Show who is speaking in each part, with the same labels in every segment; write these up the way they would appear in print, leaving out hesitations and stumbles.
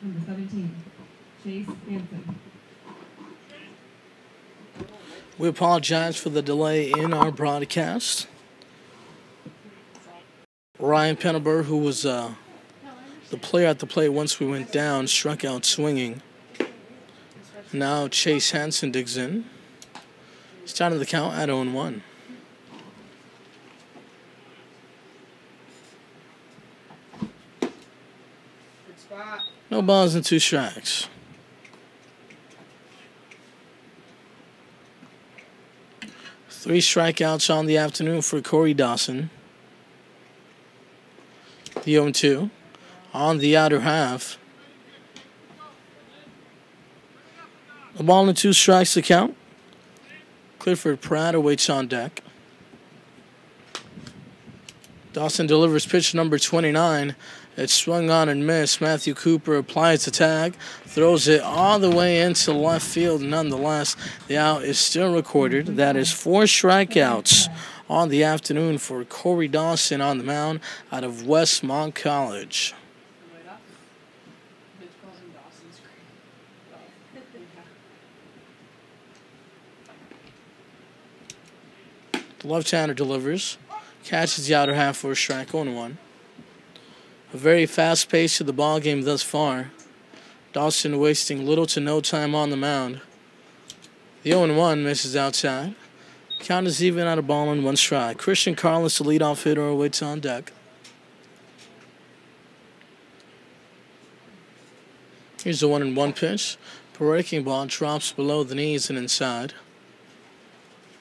Speaker 1: Number 17, Chase Hansen.
Speaker 2: We apologize for the delay in our broadcast. Ryan Penneber, who was the player at the plate once we went down, struck out swinging. Now Chase Hansen digs in. He's down to the count at 0-1. No balls and 2 strikes. Three strikeouts on the afternoon for Corey Dawson. The 0-2 on the outer half. A ball and 2 strikes to count. Clifford Pratt awaits on deck. Dawson delivers pitch number 29. It's swung on and missed. Matthew Cooper applies the tag, throws it all the way into left field. Nonetheless, the out is still recorded. That is 4 strikeouts on the afternoon for Corey Dawson on the mound out of Westmont College. The left-hander delivers, catches the outer half for a strike, 0-1. A very fast pace to the ball game thus far. Dawson wasting little to no time on the mound. The 0-1 misses outside. Count is even at a ball and 1 strike. Christian Carlos, the leadoff hitter, awaits on deck. Here's the 1-1 pitch. Breaking ball drops below the knees and inside.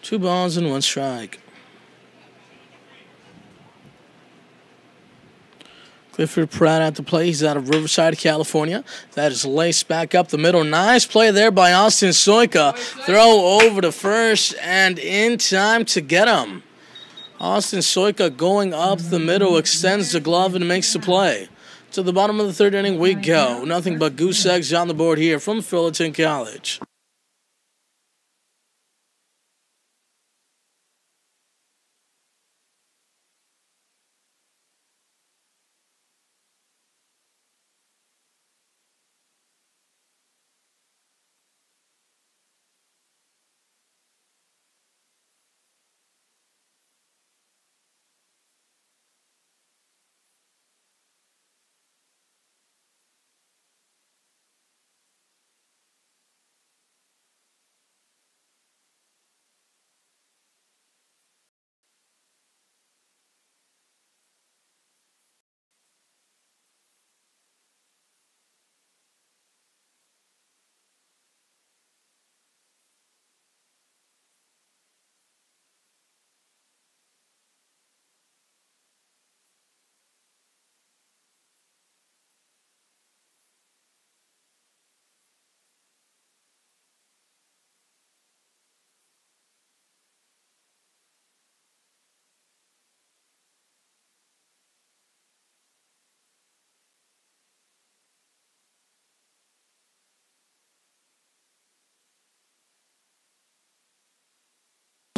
Speaker 2: 2 balls and 1 strike. Clifford Pratt at the plate. He's out of Riverside, California. That is laced back up the middle. Nice play there by Austin Soika. Throw over to first and in time to get him. Austin Soika going up the middle, extends the glove and makes the play. To the bottom of the 3rd inning we go. Nothing but goose eggs on the board here from Fullerton College.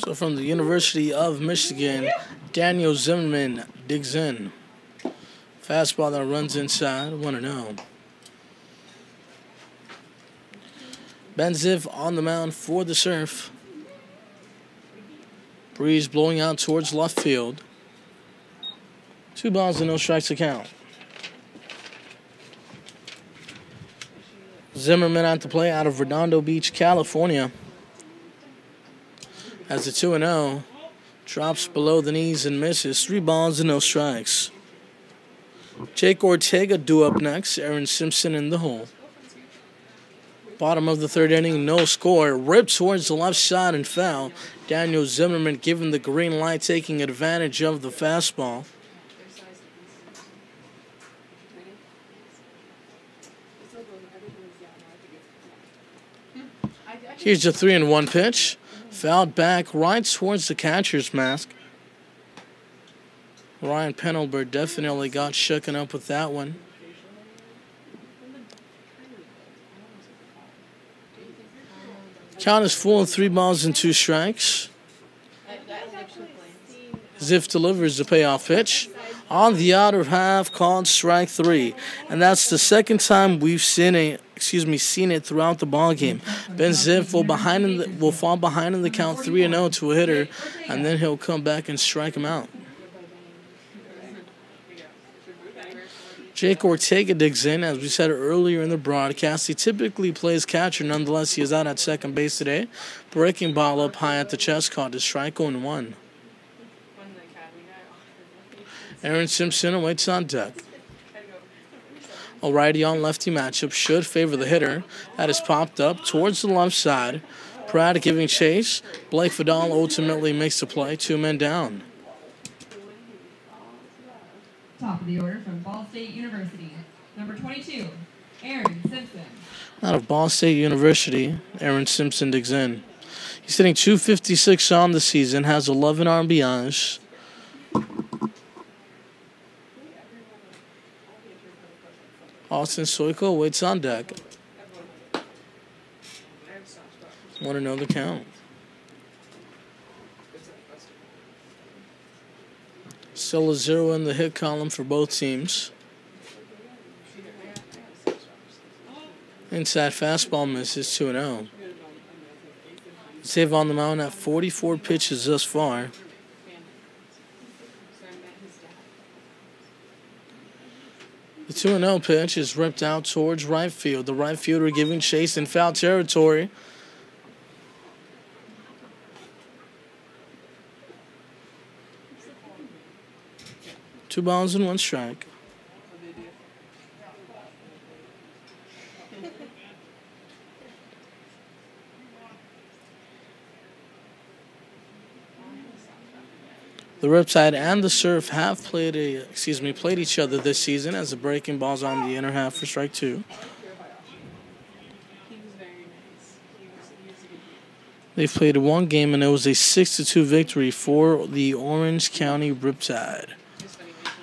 Speaker 2: So from the University of Michigan, Daniel Zimmerman digs in. Fastball that runs inside, 1-0. Ben Ziv on the mound for the Surf. Breeze blowing out towards left field. 2 balls and no strikes to count. Zimmerman at the plate out of Redondo Beach, California. As the 2-0 drops below the knees and misses. 3 balls and no strikes. Jake Ortega due up next. Aaron Simpson in the hole. Bottom of the 3rd inning, no score. Ripped towards the left side and foul. Daniel Zimmerman given the green light, taking advantage of the fastball. Here's a 3-1 pitch. Fouled back right towards the catcher's mask. Ryan Penneber definitely got shooken up with that one. Count is full of 3 balls and 2 strikes. Ziff delivers the payoff pitch. On the outer half, called strike 3. And that's the second time we've seen it throughout the ball game. Ben Ziff will fall behind in the count 3-0 to a hitter, and then he'll come back and strike him out. Jake Ortega digs in. As we said earlier in the broadcast, he typically plays catcher. Nonetheless, he is out at second base today. Breaking ball up high at the chest, called a strike 0-1. Aaron Simpson awaits on deck. A righty on lefty matchup should favor the hitter. That is popped up towards the left side. Pratt giving chase. Blake Vidal ultimately makes the play. 2 men down.
Speaker 1: Top of the order from Ball State University, number 22, Aaron Simpson.
Speaker 2: Out of Ball State University, Aaron Simpson digs in. He's hitting .256 on the season, has 11 RBIs. Austin Soiko waits on deck. Want to know the count. Still a 0 in the hit column for both teams. Inside fastball misses 2-0. Save on the mound at 44 pitches thus far. The 2-0 pitch is ripped out towards right field. The right fielder giving chase in foul territory. Two balls and 1 strike. The Riptide and the Surf have played each other this season, as the breaking ball's on the inner half for strike 2. They've played 1 game, and it was a 6-2 victory for the Orange County Riptide.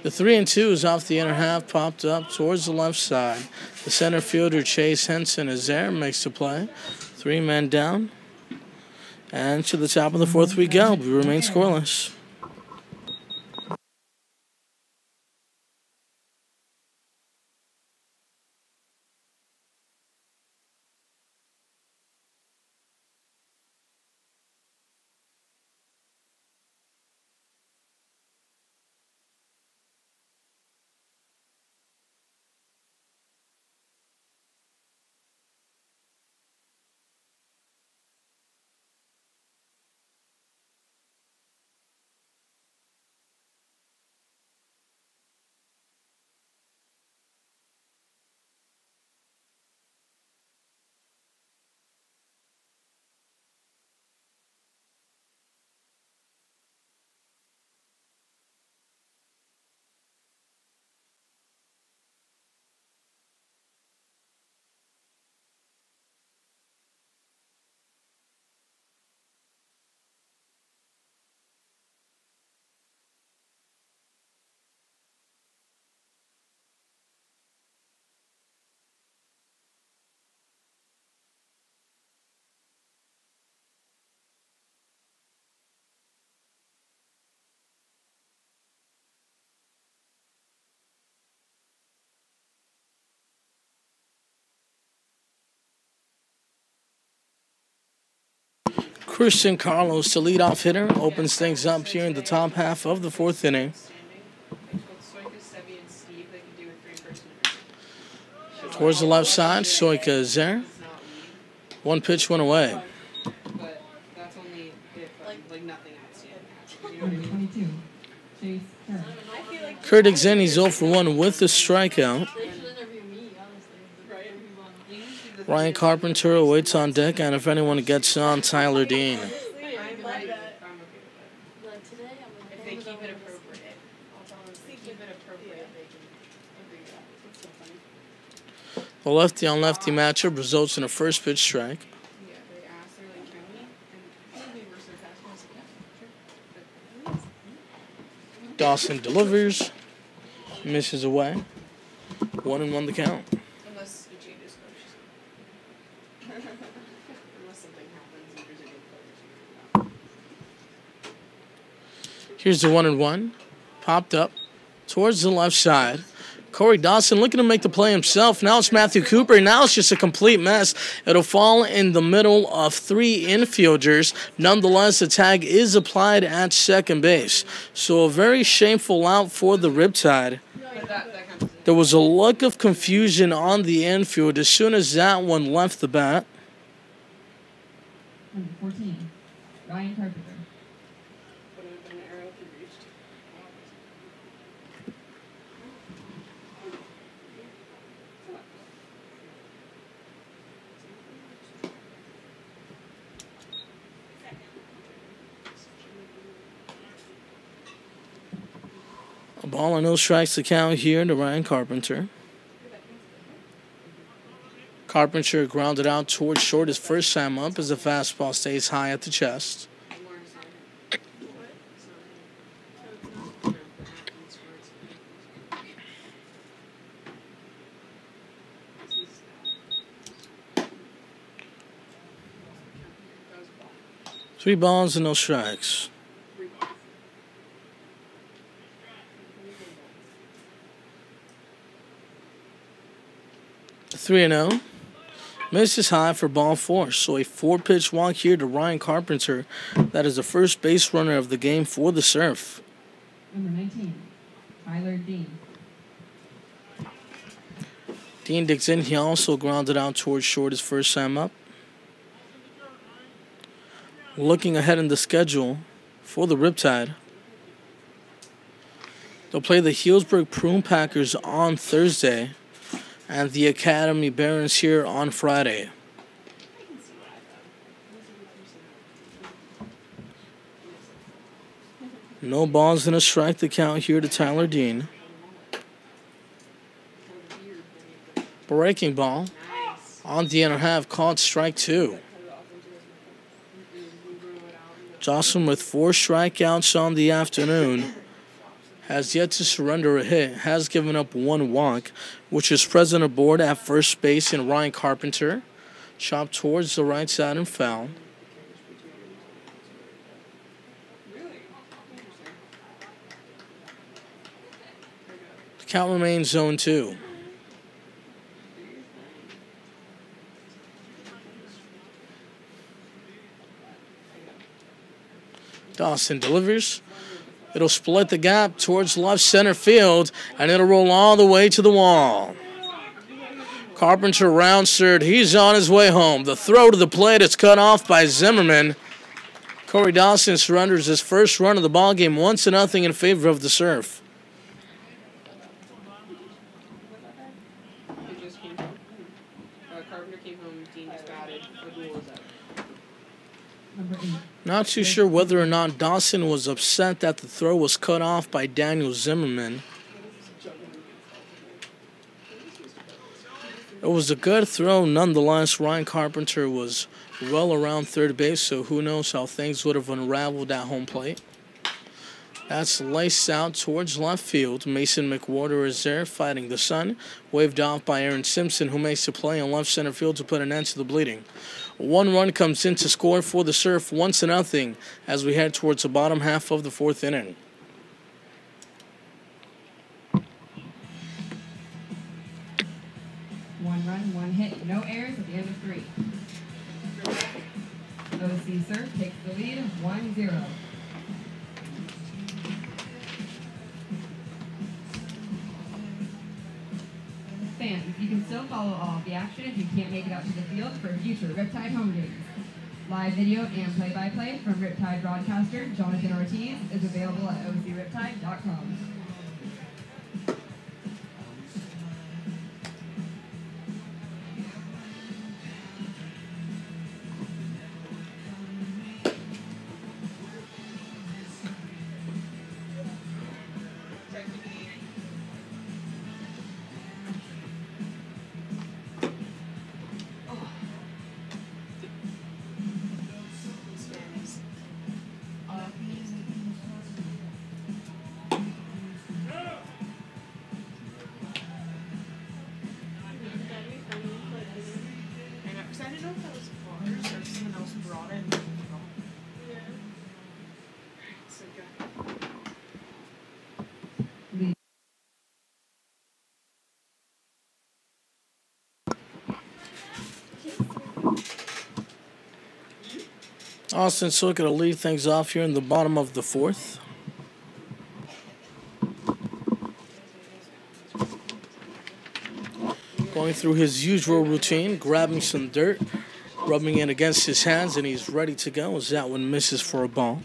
Speaker 2: The 3-2 is off the inner half, popped up towards the left side. The center fielder, Chase Henson, is there, makes the play. 3 men down. And to the top of the 4th we go. We remain scoreless. Christian Carlos, the leadoff hitter, opens things up here in the top half of the 4th inning. Towards the left side, Soika is there. 1 pitch, 1 away. Kurt digs in, he's 0 for 1 with the strikeout. Ryan Carpenter awaits on deck, and if anyone gets on, Tyler Dean. The lefty-on-lefty matchup results in a first pitch strike. Dawson delivers, misses away. 1-1 the count. Here's the 1-1. Popped up towards the left side. Corey Dawson looking to make the play himself. Now it's Matthew Cooper. Now it's just a complete mess. It'll fall in the middle of three infielders. Nonetheless, the tag is applied at second base. So a very shameful out for the Riptide. There was a look of confusion on the infield as soon as that one left the bat.
Speaker 1: Number 14, Ryan Carpenter.
Speaker 2: A ball and no strikes to count here to Ryan Carpenter. Carpenter grounded out towards short his first time up as the fastball stays high at the chest. Three balls and no strikes. 3-0. Misses high for ball four. So a 4-pitch walk here to Ryan Carpenter. That is the first base runner of the game for the Surf.
Speaker 1: Number 19, Tyler Dean.
Speaker 2: Dean digs in. He also grounded out towards short his first time up. Looking ahead in the schedule for the Riptide. They'll play the Healdsburg Prune Packers on Thursday and the Academy Barons here on Friday. No balls and a strike to count here to Tyler Dean. Breaking ball on the inner half, called strike two. Jocelyn with 4 strikeouts on the afternoon has yet to surrender a hit, has given up 1 walk, which is present aboard at first base in Ryan Carpenter. Chopped towards the right side and foul. The count remains 0-2. Dawson delivers. It'll split the gap towards left center field, and it'll roll all the way to the wall. Carpenter rounds third. He's on his way home. The throw to the plate is cut off by Zimmerman. Corey Dawson surrenders his first run of the ballgame, 1-0 in favor of the Surf.
Speaker 1: Number 8.
Speaker 2: Not too sure whether or not Dawson was upset that the throw was cut off by Daniel Zimmerman. It was a good throw nonetheless. Ryan Carpenter was well around third base, so who knows how things would have unraveled at home plate. That's laced out towards left field. Mason McWhorter is there fighting the sun. Waved off by Aaron Simpson, who makes the play in left center field to put an end to the bleeding. 1 run comes in to score for the Surf, 1-0 as we head towards the bottom half of the 4th inning.
Speaker 1: One run, 1 hit, no errors at the end of 3. OC Surf takes the lead, 1-0. Fans, you can still follow all of the action if you can't make it out to the field for future Riptide home games. Live video and play-by-play from Riptide broadcaster Jonathan Ortiz is available at ocriptide.com.
Speaker 2: Austin Soika to lead things off here in the bottom of the fourth. Going through his usual routine, grabbing some dirt, rubbing it against his hands, and he's ready to go as that one misses for a ball.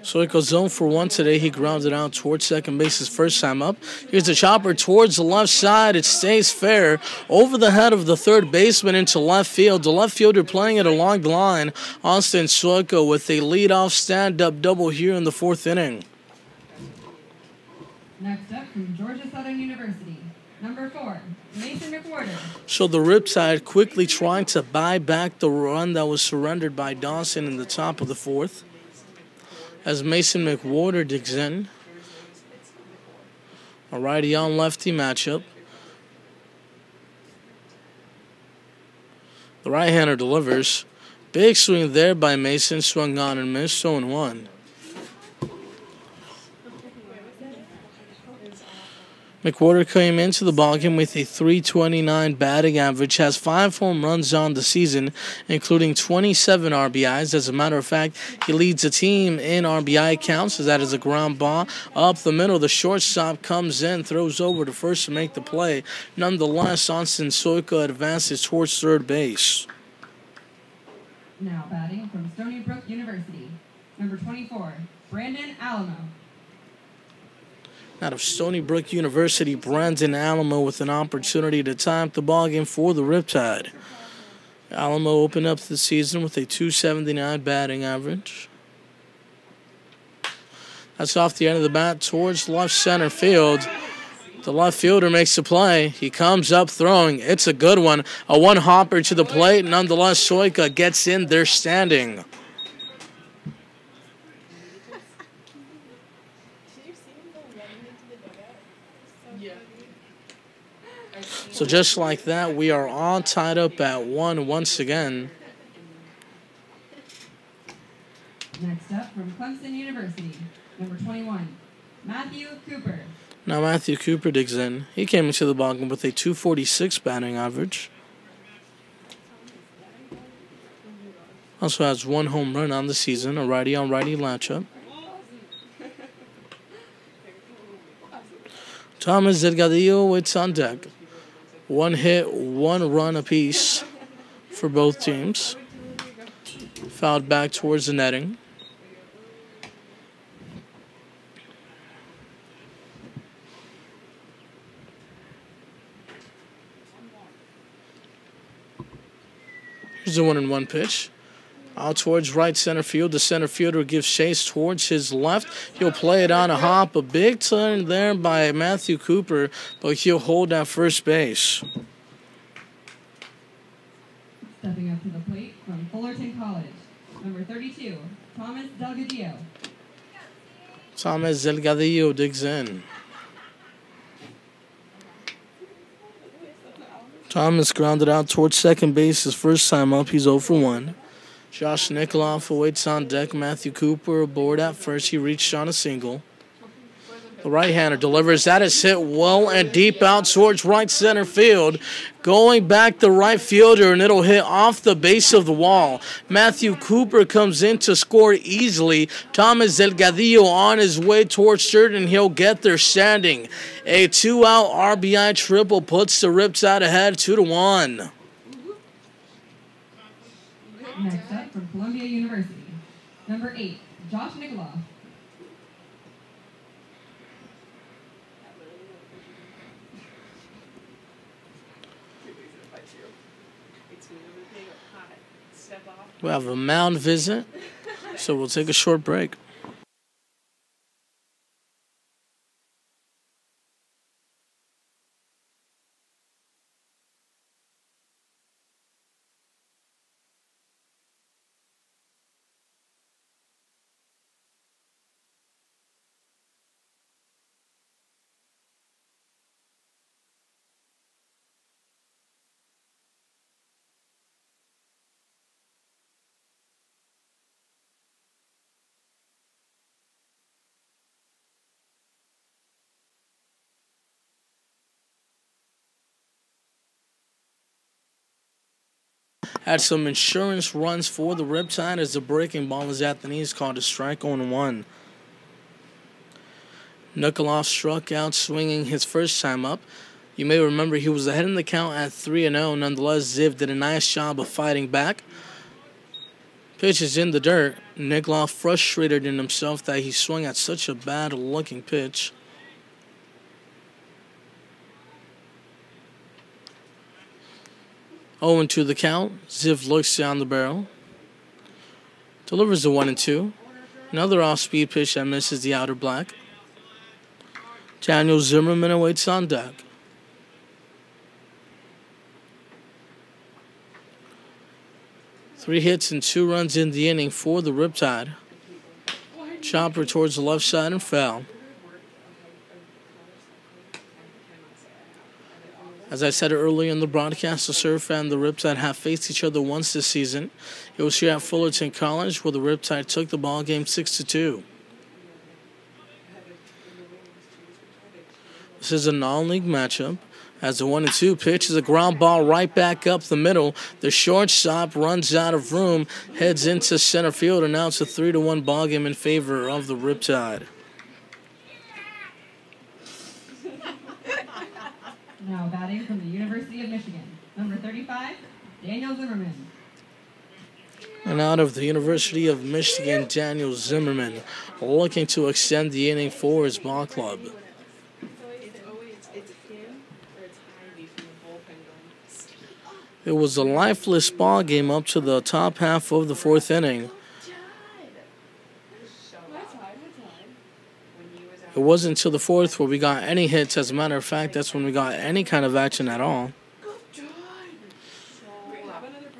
Speaker 2: Soika zone for one today. He grounded out towards second base his first time up. Here's the chopper towards the left side. It stays fair over the head of the third baseman into left field. The left fielder playing it along the line. Austin Soika with a leadoff stand-up double here in the fourth inning.
Speaker 1: Next up from Georgia Southern University, number 4, Mason McWhorter.
Speaker 2: So the Riptide quickly trying to buy back the run that was surrendered by Dawson in the top of the fourth. As Mason McWhorter digs in. A righty on lefty matchup. The right-hander delivers. Big swing there by Mason. Swung on and missed. 0-1. McWhorter came into the ballgame with a .329 batting average, has 5 home runs on the season, including 27 RBIs. As a matter of fact, he leads the team in RBI counts, as that is a ground ball up the middle. The shortstop comes in, throws over to first to make the play. Nonetheless, Austin Soika advances towards third base.
Speaker 1: Now batting from Stony Brook University, number 24, Brandon Alamo.
Speaker 2: Out of Stony Brook University, Brandon Alamo with an opportunity to tie up the ballgame for the Riptide. Alamo opened up the season with a .279 batting average. That's off the end of the bat towards left center field. The left fielder makes the play. He comes up throwing. It's a good one. A one-hopper to the plate. Nonetheless, Soika gets in there standing. So just like that, we are all tied up at 1 once again.
Speaker 1: Next up from Clemson University, number 21, Matthew Cooper.
Speaker 2: Now Matthew Cooper digs in. He came into the ballgame with a .246 batting average. Also has 1 home run on the season, a righty-on-righty matchup. Thomas Delgadillo waits on deck. 1 hit, 1 run apiece for both teams. Fouled back towards the netting. Here's the 1-1 pitch. Out towards right center field. The center fielder gives chase towards his left. He'll play it on a hop. A big turn there by Matthew Cooper, but he'll hold at first base.
Speaker 1: Stepping up to the plate from Fullerton College, number 32, Thomas Delgadillo.
Speaker 2: Thomas Delgadillo digs in. Thomas grounded out towards second base his first time up. He's 0 for 1. Josh Nikoloff awaits on deck. Matthew Cooper aboard at first. He reached on a single. The right-hander delivers. That is hit well and deep out towards right center field. Going back the right fielder, and it'll hit off the base of the wall. Matthew Cooper comes in to score easily. Thomas Delgadillo on his way towards third, and he'll get there standing. A 2-out RBI triple puts the Riptide ahead 2-1.
Speaker 1: Next up from Columbia University, number 8, Josh Nikoloff.
Speaker 2: We have a mound visit, so we'll take a short break. Had some insurance runs for the Riptide as the breaking ball is at the knees, called a strike on one. Nikolov struck out swinging his first time up. You may remember he was ahead in the count at 3-0. Nonetheless, Ziv did a nice job of fighting back. Pitch is in the dirt. Nikolov frustrated in himself that he swung at such a bad-looking pitch. Oh, to the count. Ziv looks down the barrel. Delivers the 1-2. Another off-speed pitch that misses the outer black. Daniel Zimmerman awaits on deck. Three hits and 2 runs in the inning for the Riptide. Chopper towards the left side and foul. As I said earlier in the broadcast, the Surf and the Riptide have faced each other once this season. It was here at Fullerton College where the Riptide took the ball game 6-2. This is a non-league matchup. As the 1-2 pitch is a ground ball right back up the middle. The shortstop runs out of room, heads into center field, and now it's a 3-1 ball game in favor of the Riptide.
Speaker 1: Now batting from the University of Michigan, number 35, Daniel Zimmerman.
Speaker 2: And out of the University of Michigan, Daniel Zimmerman looking to extend the inning for his ball club. It was a lifeless ball game up to the top half of the 4th inning. It wasn't until the 4th where we got any hits. As a matter of fact, that's when we got any kind of action at all.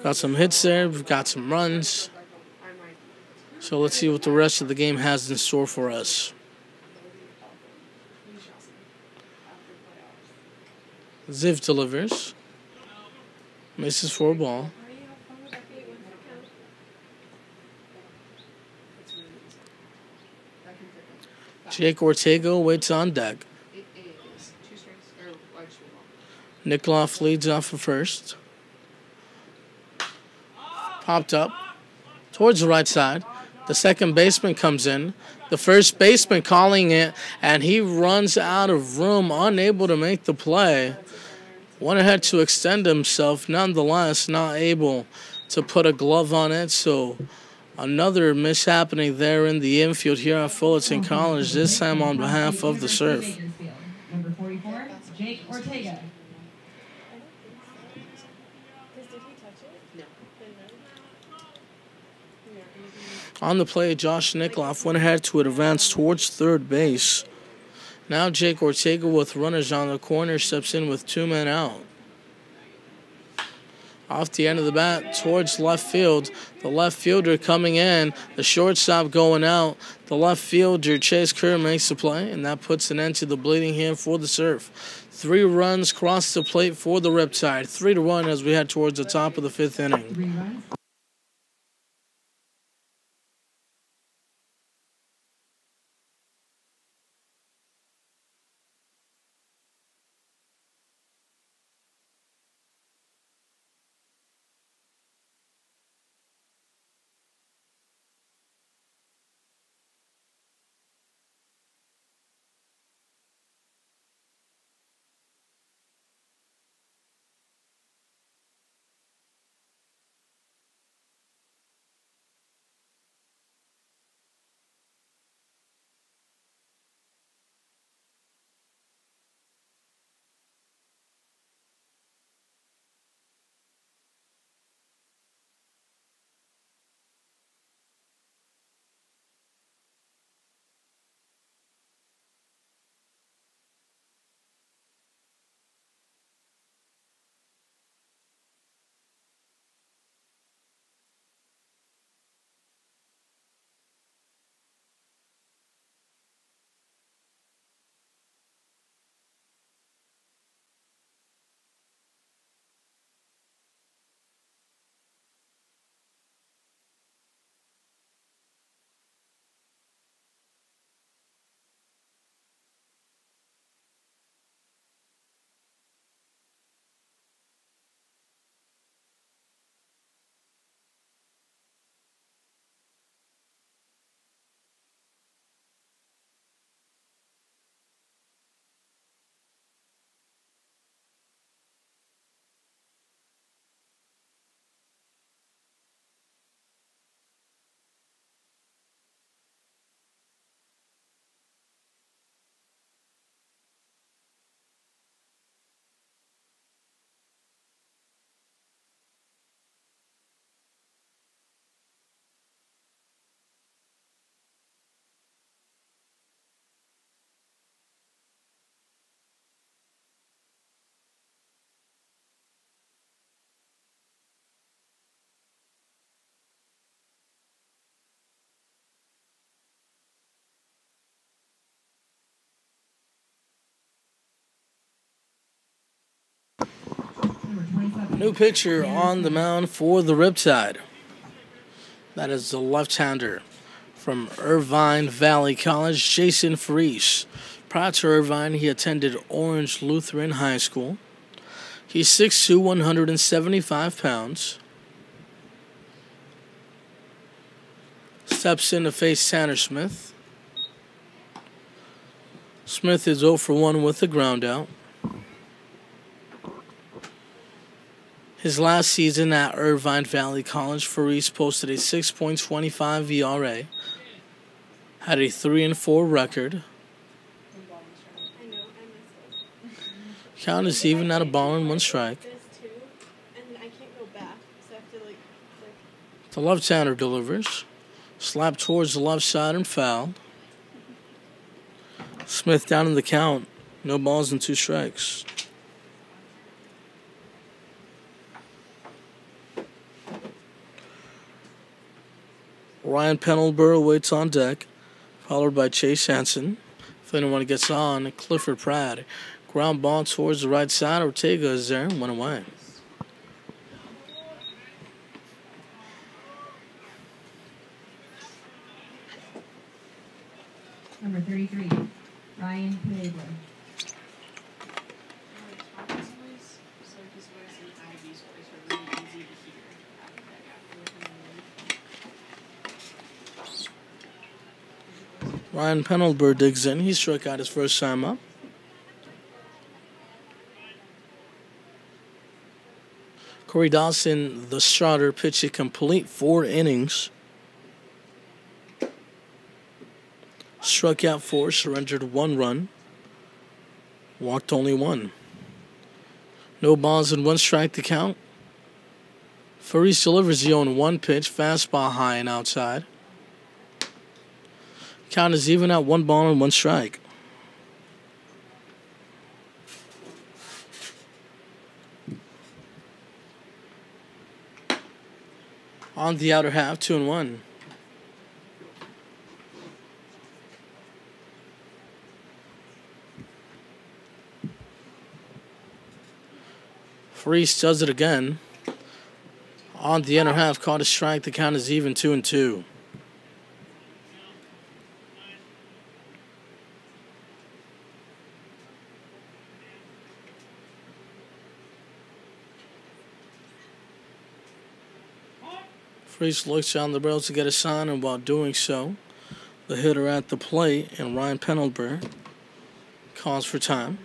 Speaker 2: Got some hits there. We've got some runs. So let's see what the rest of the game has in store for us. Ziv delivers. Misses for a ball. Jake Ortega waits on deck. Nikolov leads off for first. Popped up towards the right side. The second baseman comes in. The first baseman calling it, and he runs out of room, unable to make the play. Went ahead to extend himself, nonetheless not able to put a glove on it. So another mishappening there in the infield here at Fullerton College, this time on behalf of the Surf.
Speaker 1: Number 44, Jake Ortega.
Speaker 2: On the play, Josh Nikolov went ahead to advance towards third base. Now Jake Ortega with runners on the corner steps in with 2 men out. Off the end of the bat towards left field. The left fielder coming in. The shortstop going out. The left fielder, Chase Kerr, makes the play, and that puts an end to the bleeding here for the Surf. 3 runs cross the plate for the Riptide. 3-1 as we head towards the top of the 5th inning.
Speaker 1: 3 runs.
Speaker 2: New pitcher on the mound for the Riptide. That is the left-hander from Irvine Valley College, Jason Fries. Prior to Irvine, he attended Orange Lutheran High School. He's 6'2", 175 pounds. Steps in to face Tanner Smith. Smith is 0 for 1 with the ground out. His last season at Irvine Valley College, Fries posted a 6.25 ERA, had a 3-4 record. Count is even at a ball and 1 strike. The left-hander delivers. Slap towards the left side and foul. Smith down in the count. No balls and 2 strikes. Ryan Pendlebury waits on deck, followed by Chase Hansen. If anyone gets on, Clifford Pratt. Ground ball towards the right side. Ortega is there, 1 away.
Speaker 1: Number 33, Ryan Pendlebury.
Speaker 2: Ryan Pendlebury digs in. He struck out his first time up. Corey Dawson, the starter, pitched a complete 4 innings. Struck out 4, surrendered 1 run. Walked only 1. No balls and 1 strike to count. Fries delivers the 0-1 pitch. Fastball high and outside. Count is even at 1 ball and 1 strike. On the outer half, 2-1. Fries does it again. On the inner half, caught a strike. The count is even, 2-2. Fries looks down the barrel to get a sign, and while doing so, the hitter at the plate and Ryan Pendlebury calls for time.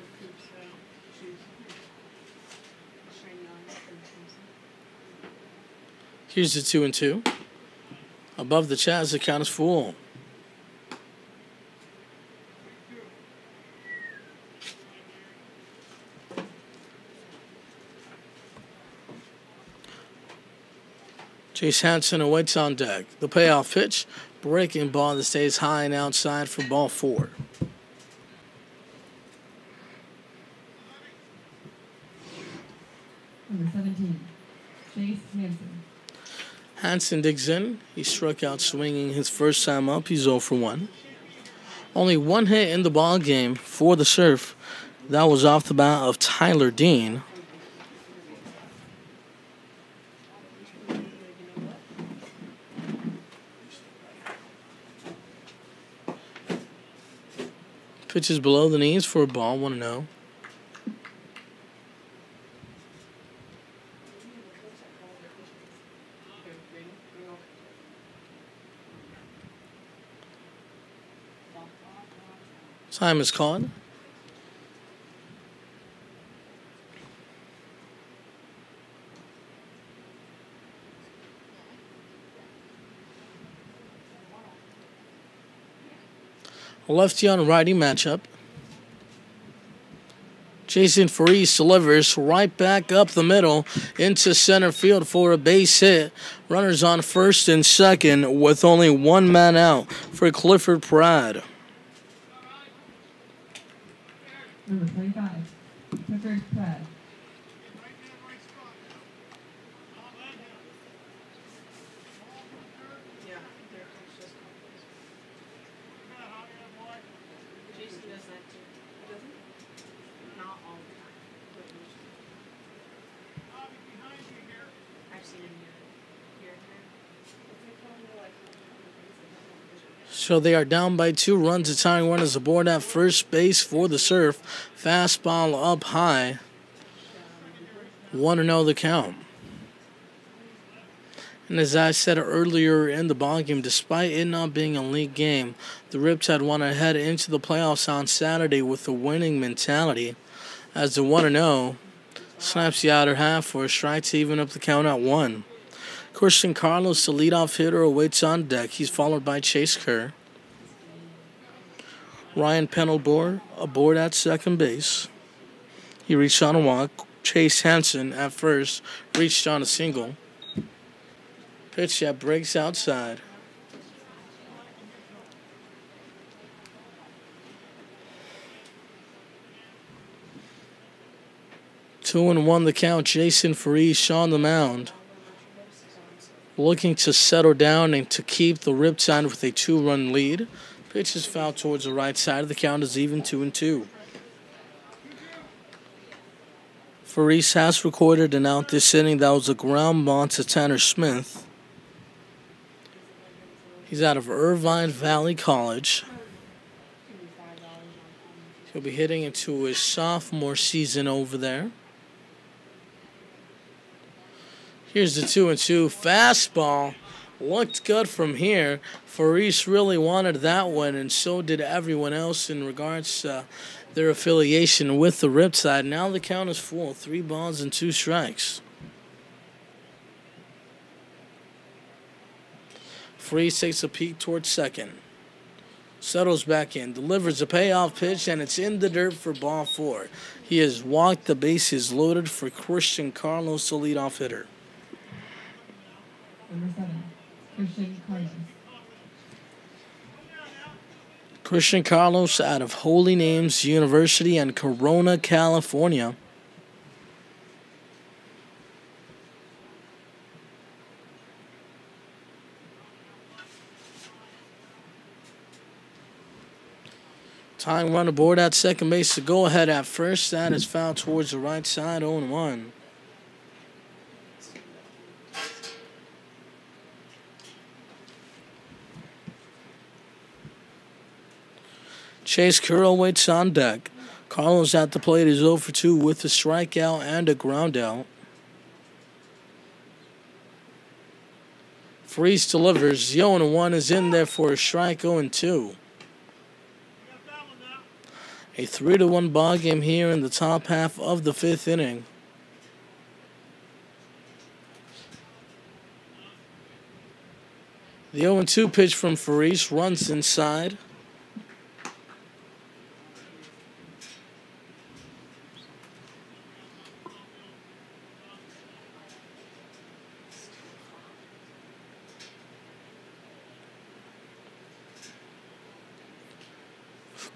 Speaker 2: Here's the 2-2. Above the Chaz, the count is full. Chase Hansen awaits on deck. The payoff pitch, breaking ball that stays high and outside for ball 4.
Speaker 1: Number 17, Chase Hansen.
Speaker 2: Hansen digs in. He struck out swinging his first time up. He's 0 for 1. Only 1 hit in the ball game for the Surf. That was off the bat of Tyler Dean. Pitches below the knees for a ball, 1-0. Time is called. A lefty on righty matchup. Jason Fries delivers right back up the middle into center field for a base hit. Runners on first and second with only 1 man out for Clifford Pratt.
Speaker 1: Number 25, Clifford Pratt.
Speaker 2: So they are down by 2 runs. The tying run is aboard at first base for the Surf. Fastball up high. 1-0 the count. And as I said earlier in the ballgame, despite it not being a league game, the Riptide want to head into the playoffs on Saturday with a winning mentality, as the 1-0 snaps the outer half for a strike to even up the count at 1. Christian Carlos, the leadoff hitter, awaits on deck. He's followed by Chase Kerr. Ryan Pendlebury aboard at second base. He reached on a walk. Chase Hansen at first reached on a single. Pitch that breaks outside. Two and one the count. Jason Farish on the mound, looking to settle down and to keep the Riptide with a 2-run lead. Pitch is fouled towards the right side. Of the count is even 2-2. Farish has recorded an out this inning. That was a ground ball to Tanner Smith. He's out of Irvine Valley College. He'll be hitting into his sophomore season over there. Here's the 2-2 fastball. Looked good from here. Farish really wanted that one, and so did everyone else in regards to their affiliation with the Riptide. Now the count is full. 3 balls and 2 strikes. Farish takes a peek towards second. Settles back in. Delivers a payoff pitch, and it's in the dirt for ball 4. He has walked the bases loaded for Christian Carlos, the leadoff hitter.
Speaker 1: Number 7, Christian Carlos.
Speaker 2: Christian Carlos out of Holy Names University in Corona, California. Tying run aboard at second base to go ahead at first. That is fouled towards the right side, 0-1. Chase Kerr waits on deck. Carlos at the plate is 0 for 2 with a strikeout and a ground out. Farish delivers. 0-1 is in there for a strike, 0-2. A 3-1 ball game here in the top half of the 5th inning. The 0-2 pitch from Farish runs inside.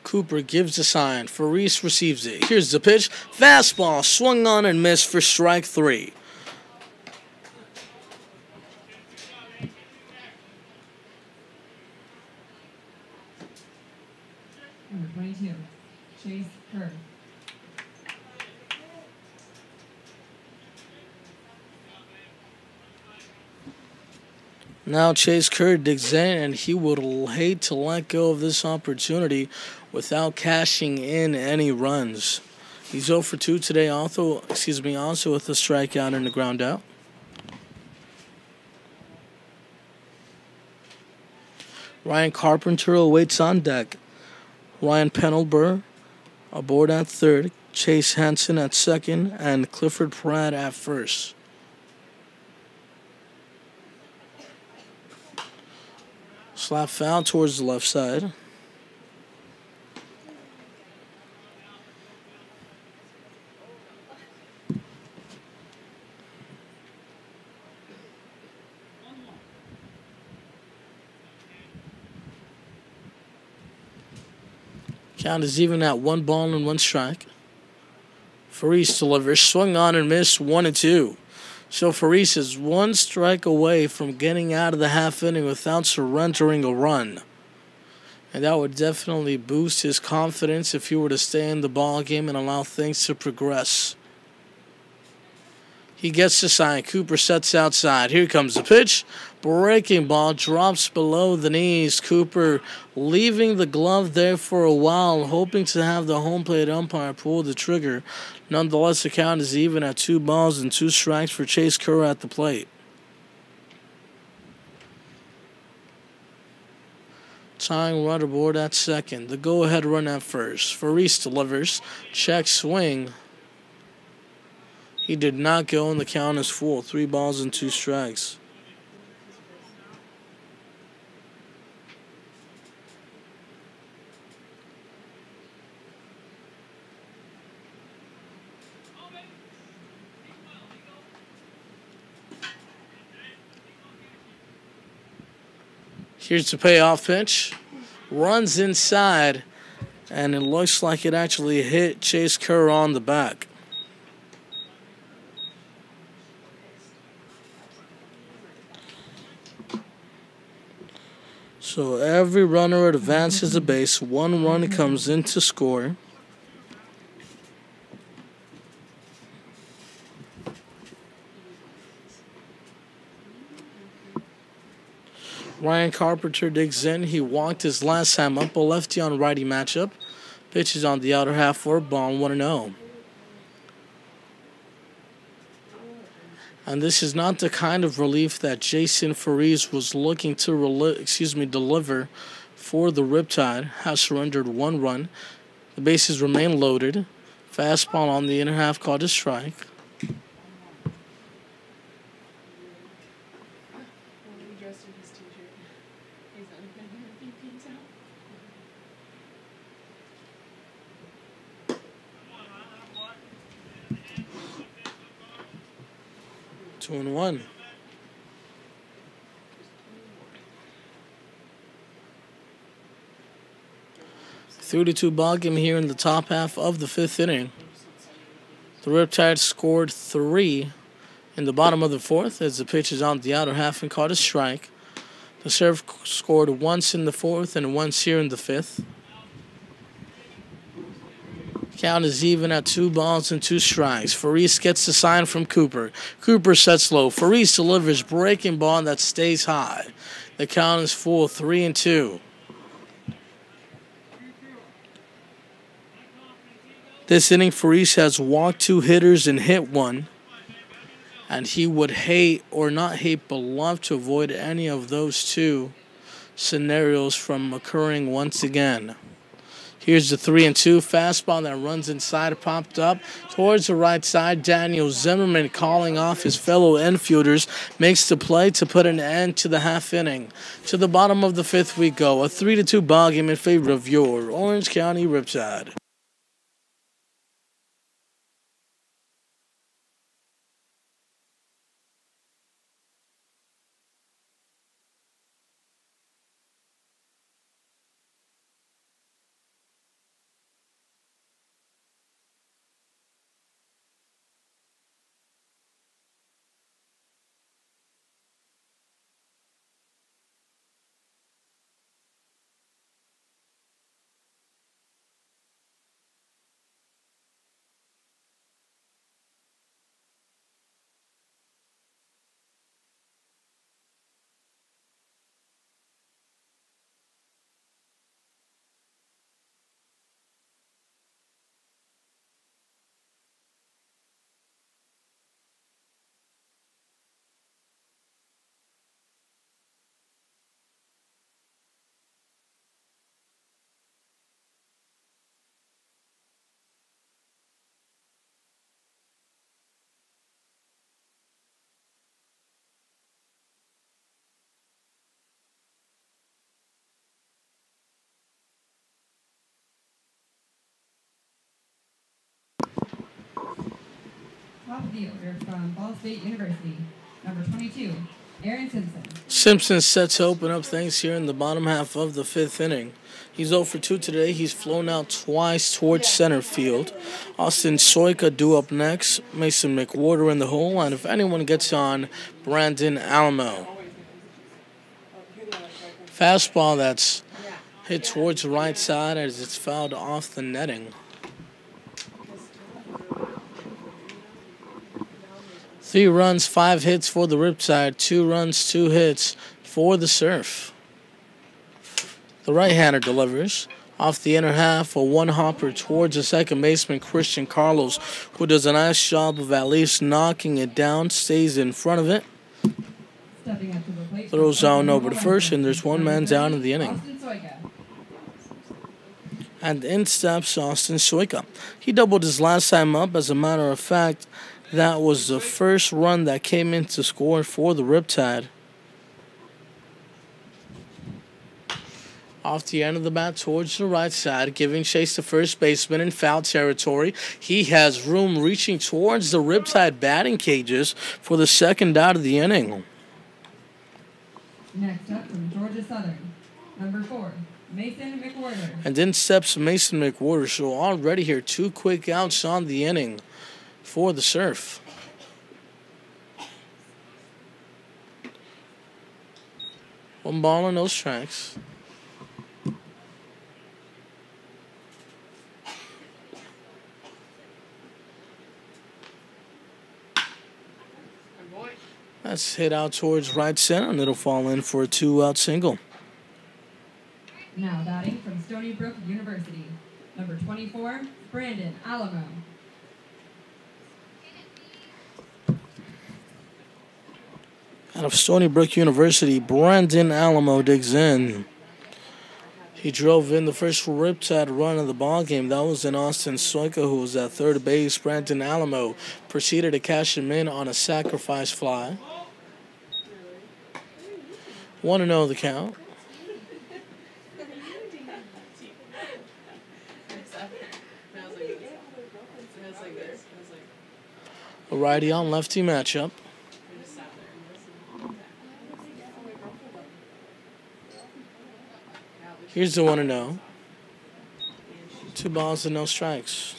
Speaker 2: Cooper gives the sign. Farish receives it. Here's the pitch. Fastball swung on and missed for strike 3.
Speaker 1: Number 22, Chase Kerr.
Speaker 2: Now Chase Kerr digs in, and he would hate to let go of this opportunity without cashing in any runs. He's 0 for 2 today, also with a strikeout and a ground out. Ryan Carpenter awaits on deck. Ryan Pendlebury aboard at third. Chase Hansen at second, and Clifford Pratt at first. Slap foul towards the left side. Count is even at 1 ball and 1 strike. Farish delivers, swung on and missed, 1-2. So Farish is 1 strike away from getting out of the half inning without surrendering a run. And that would definitely boost his confidence if he were to stay in the ball game and allow things to progress. He gets the sign. Cooper sets outside. Here comes the pitch. Breaking ball drops below the knees. Cooper leaving the glove there for a while, hoping to have the home plate umpire pull the trigger. Nonetheless, the count is even at 2 balls and 2 strikes for Chase Kerr at the plate. Tying run aboard at second. The go-ahead run at first. Faris delivers. Check swing. He did not go, and the count is full. 3 balls and 2 strikes. Here's the payoff pitch. Runs inside, and it looks like it actually hit Chase Kerr on the back. So every runner advances the base. 1 run comes in to score. Ryan Carpenter digs in. He walked his last time up. A lefty on righty matchup. Pitches on the outer half for a ball, 1-0. And this is not the kind of relief that Jason Faris was looking to deliver for the Riptide. Has surrendered 1 run. The bases remain loaded. Fastball on the inner half called a strike. Two and one. Through to 2 ball game here in the top half of the 5th inning. The Riptide scored 3 in the bottom of the 4th as the pitch is on the outer half and caught a strike. The serve scored once in the 4th and once here in the 5th. Count is even at 2 balls and 2 strikes. Faris gets the sign from Cooper. Cooper sets low. Faris delivers breaking ball that stays high. The count is full, 3-2. This inning, Faris has walked 2 hitters and hit 1. And he would hate, or not hate, but love to avoid any of those 2 scenarios from occurring once again. Here's the 3-2 fastball that runs inside, popped up towards the right side. Daniel Zimmerman, calling off his fellow infielders, makes the play to put an end to the half inning. To the bottom of the 5th we go, a 3-2 ball game in favor of your Orange County Riptide.
Speaker 1: Top dealer from Ball State University, number 22, Aaron Simpson.
Speaker 2: Simpson set to open up things here in the bottom half of the 5th inning. He's 0 for 2 today. He's flown out twice towards center field. Austin Soika due up next. Mason McWhorter in the hole. And if anyone gets on, Brandon Alamo. Fastball that's hit towards the right side as it's fouled off the netting. 3 runs, 5 hits for the Riptide. 2 runs, 2 hits for the Surf. The right-hander delivers. Off the inner half, a one-hopper towards the second baseman, Christian Carlos, who does a nice job of at least knocking it down, stays in front of it. Throws out over to first, and there's one man down in the inning. And in steps Austin Soika. He doubled his last time up. As a matter of fact, that was the first run that came in to score for the Riptide. Off the end of the bat towards the right side, giving chase to first baseman in foul territory. He has room reaching towards the Riptide batting cages for the second out of the inning.
Speaker 1: Next up from Georgia Southern, number 4, Mason McWhorter.
Speaker 2: And in steps Mason McWhorter. So already here, 2 quick outs on the inning for the Surf. One ball and no strikes. That's hit out towards right center, and it'll fall in for a 2-out single.
Speaker 1: Now batting from Stony Brook University, number 24, Brandon Alamo.
Speaker 2: Out of Stony Brook University, Brandon Alamo digs in. He drove in the first Riptide run of the ballgame. That was in Austin Soika, who was at third base. Brandon Alamo proceeded to cash him in on a sacrifice fly. 1-0 the count. A righty on lefty matchup. Here's the 1-0. 2 balls and no strikes.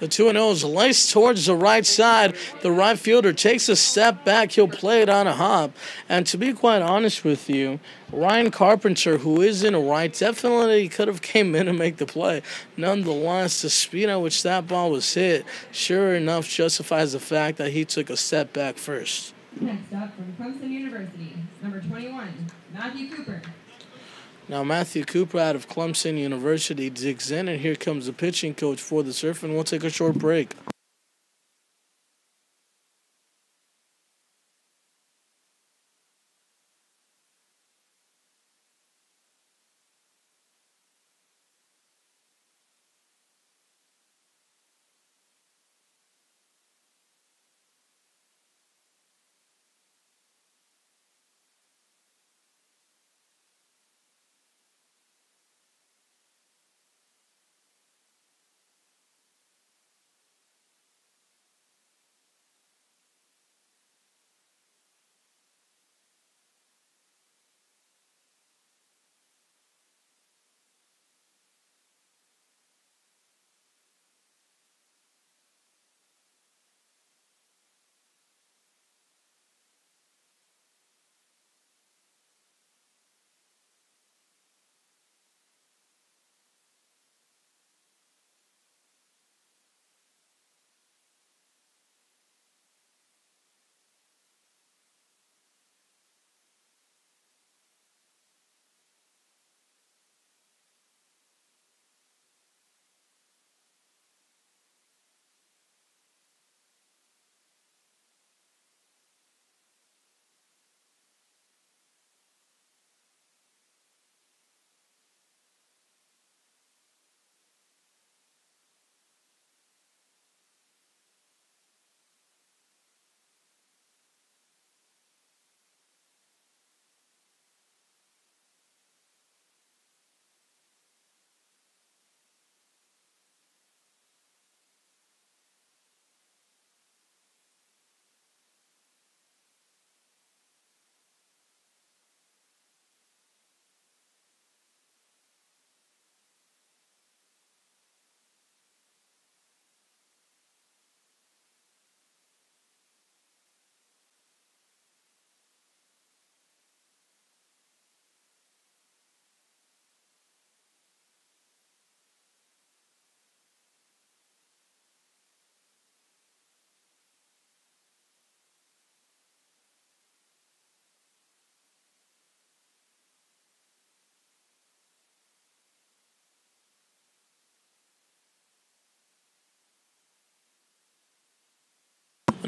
Speaker 2: The 2-0 is laced towards the right side. The right fielder takes a step back. He'll play it on a hop. And to be quite honest with you, Ryan Carpenter, who is in a right, definitely could have came in and make the play. Nonetheless, the speed at which that ball was hit, sure enough, justifies the fact that he took a step back first.
Speaker 1: Next up from Clemson University, number 21, Matthew Cooper.
Speaker 2: Now Matthew Cooper out of Clemson University digs in, and here comes the pitching coach for the Surf, and we'll take a short break.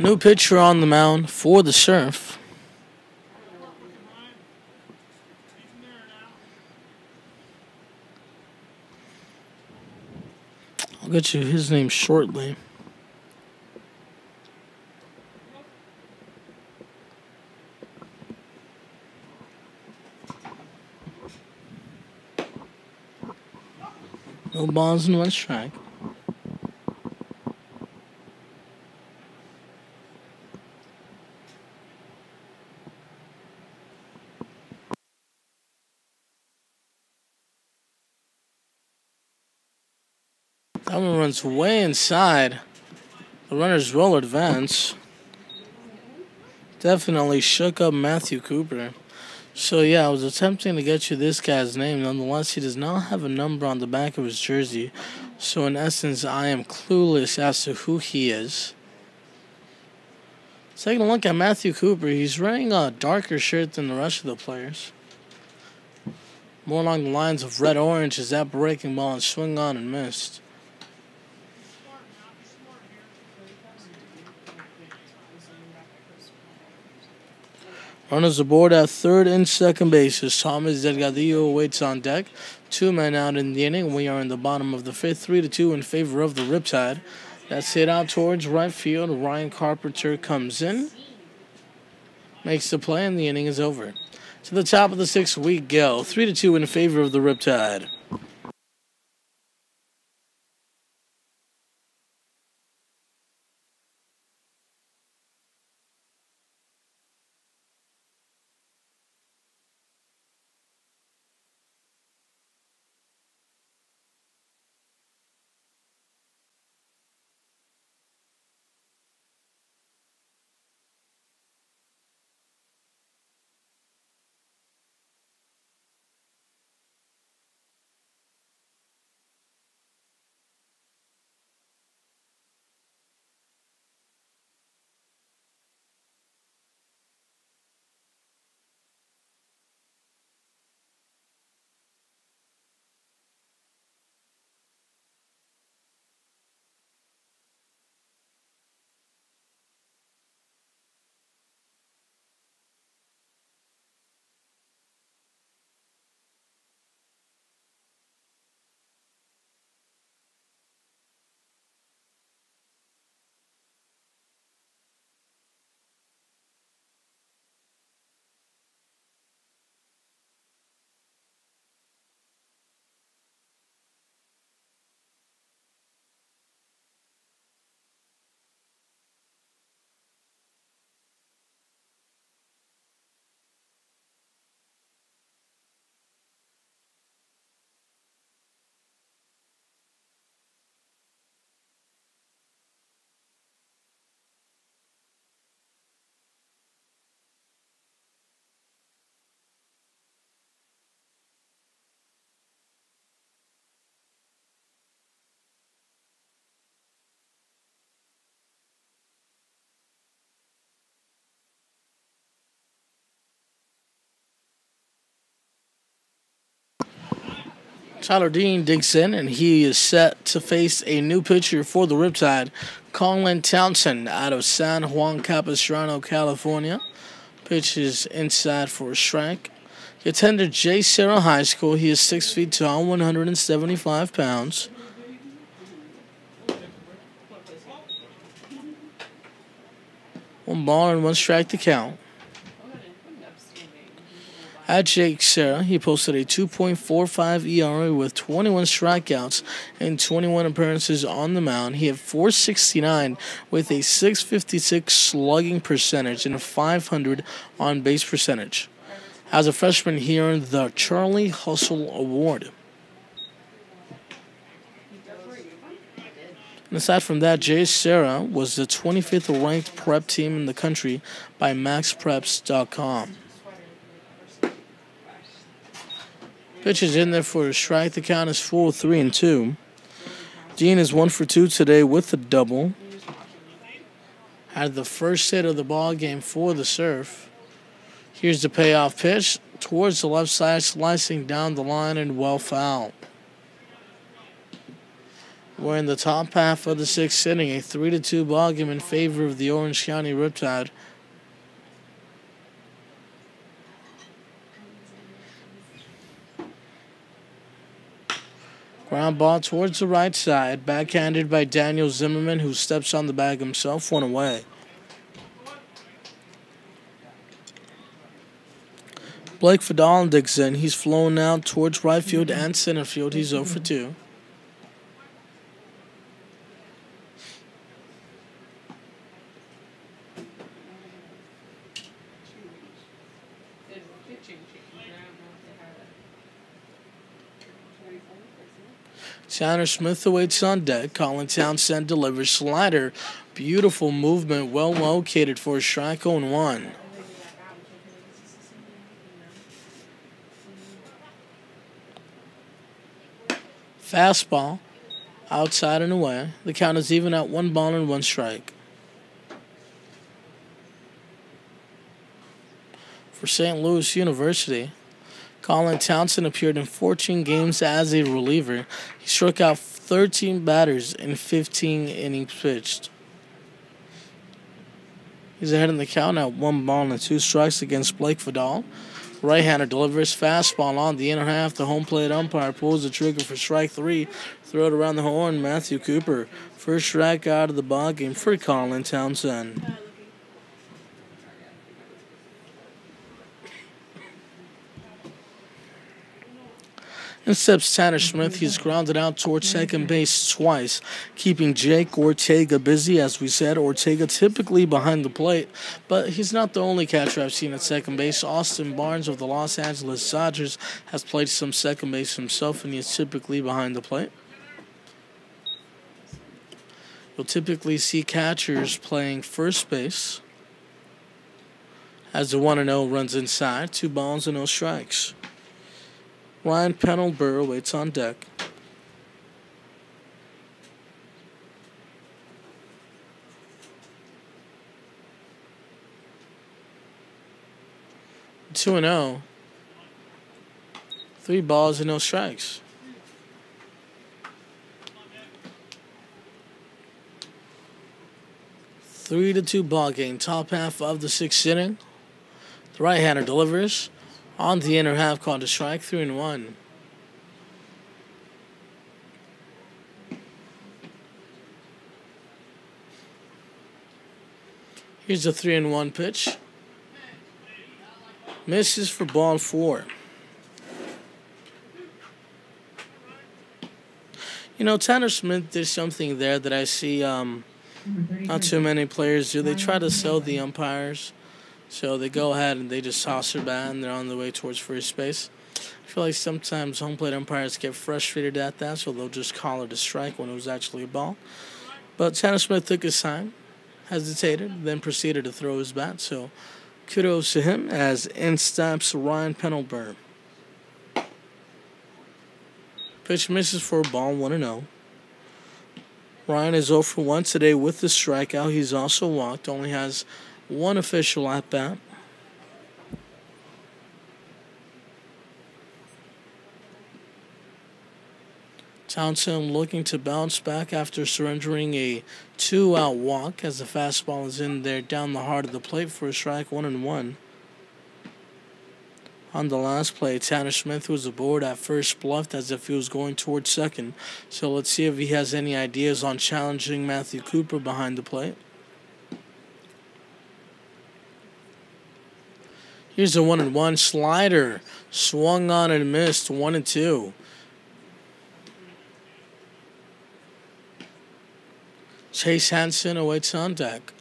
Speaker 2: A new pitcher on the mound for the Surf. I'll get you his name shortly. No balls and 1 strike. That one runs way inside. The runners will advance. Definitely shook up Matthew Cooper. So yeah, I was attempting to get you this guy's name. Nonetheless, he does not have a number on the back of his jersey. So in essence, I am clueless as to who he is. Taking a look at Matthew Cooper, he's wearing a darker shirt than the rest of the players. More along the lines of red-orange as that breaking ball and swung on and missed. Runners aboard at third and second bases. Thomas Delgadillo waits on deck. 2 men out in the inning. We are in the bottom of the 5th, 3-2 in favor of the Riptide. That's hit out towards right field. Ryan Carpenter comes in, makes the play, and the inning is over. To the top of the 6th we go. 3-2 in favor of the Riptide. Tyler Dean digs in, and he is set to face a new pitcher for the Riptide, Colin Townsend, out of San Juan Capistrano, California. Pitch is inside for a strike. He attended J. Serra High School. He is 6 feet tall, 175 pounds. One ball and 1 strike to count. At Jake Serra, he posted a 2.45 ERA with 21 strikeouts and 21 appearances on the mound. He had 469 with a 656 slugging percentage and a 500 on-base percentage. As a freshman, he earned the Charlie Hustle Award. And aside from that, Jay Serra was the 25th ranked prep team in the country by MaxPreps.com. Pitch is in there for a strike. The count is full, 3-2. Dean is 1 for 2 today with a double. Had the first hit of the ball game for the Surf. Here's the payoff pitch towards the left side, slicing down the line and well foul. We're in the top half of the sixth inning, a 3-2 ball game in favor of the Orange County Riptide. Ground ball towards the right side, backhanded by Daniel Zimmerman, who steps on the bag himself, one away. Blake Fadal digs in. He's flown out towards right field and center field. He's 0 for 2. Tanner Smith awaits on deck. Colin Townsend delivers slider. Beautiful movement, well located for a strike 0-1. Fastball, outside and away. The count is even at 1 ball and 1 strike. For St. Louis University, Colin Townsend appeared in 14 games as a reliever. He struck out 13 batters in 15 innings pitched. He's ahead in the count at 1 ball and 2 strikes against Blake Fadal. Right-hander delivers fastball on the inner half. The home plate umpire pulls the trigger for strike 3. Throw it around the horn. Matthew Cooper. First strike out of the ball game for Colin Townsend. In steps Tanner Smith. He's grounded out towards second base twice, keeping Jake Ortega busy. As we said, Ortega typically behind the plate, but he's not the only catcher I've seen at second base. Austin Barnes of the Los Angeles Dodgers has played some second base himself, and he's typically behind the plate. You'll typically see catchers playing first base as the 1-0 runs inside. 2 balls and no strikes. Ryan Pendlebury waits on deck. Two and 0. 3 balls and no strikes. A 3-2 ball game. Top half of the 6th inning. The right-hander delivers. On the inner half, called a strike, 3-1. Here's a 3-1 pitch. Misses for ball 4. You know, Tanner Smith did something there that I see not too many players do. They try to sell the umpires. So they go ahead and they just toss their bat and they're on the way towards first base. I feel like sometimes home plate umpires get frustrated at that, so they'll just call it a strike when it was actually a ball. But Tanner Smith took his time, hesitated, then proceeded to throw his bat. So kudos to him as in steps Ryan Pendlebury. Pitch misses for a ball, 1-0. Ryan is 0 for 1 today with the strikeout. He's also walked, only has 1 official at bat. Townsend looking to bounce back after surrendering a 2-out walk as the fastball is in there down the heart of the plate for a strike, 1-1. On the last play, Tanner Smith was aboard at first, bluffed as if he was going towards second. So let's see if he has any ideas on challenging Matthew Cooper behind the plate. Here's a 1-1 slider. Swung on and missed. 1-2. Chase Hansen awaits on deck.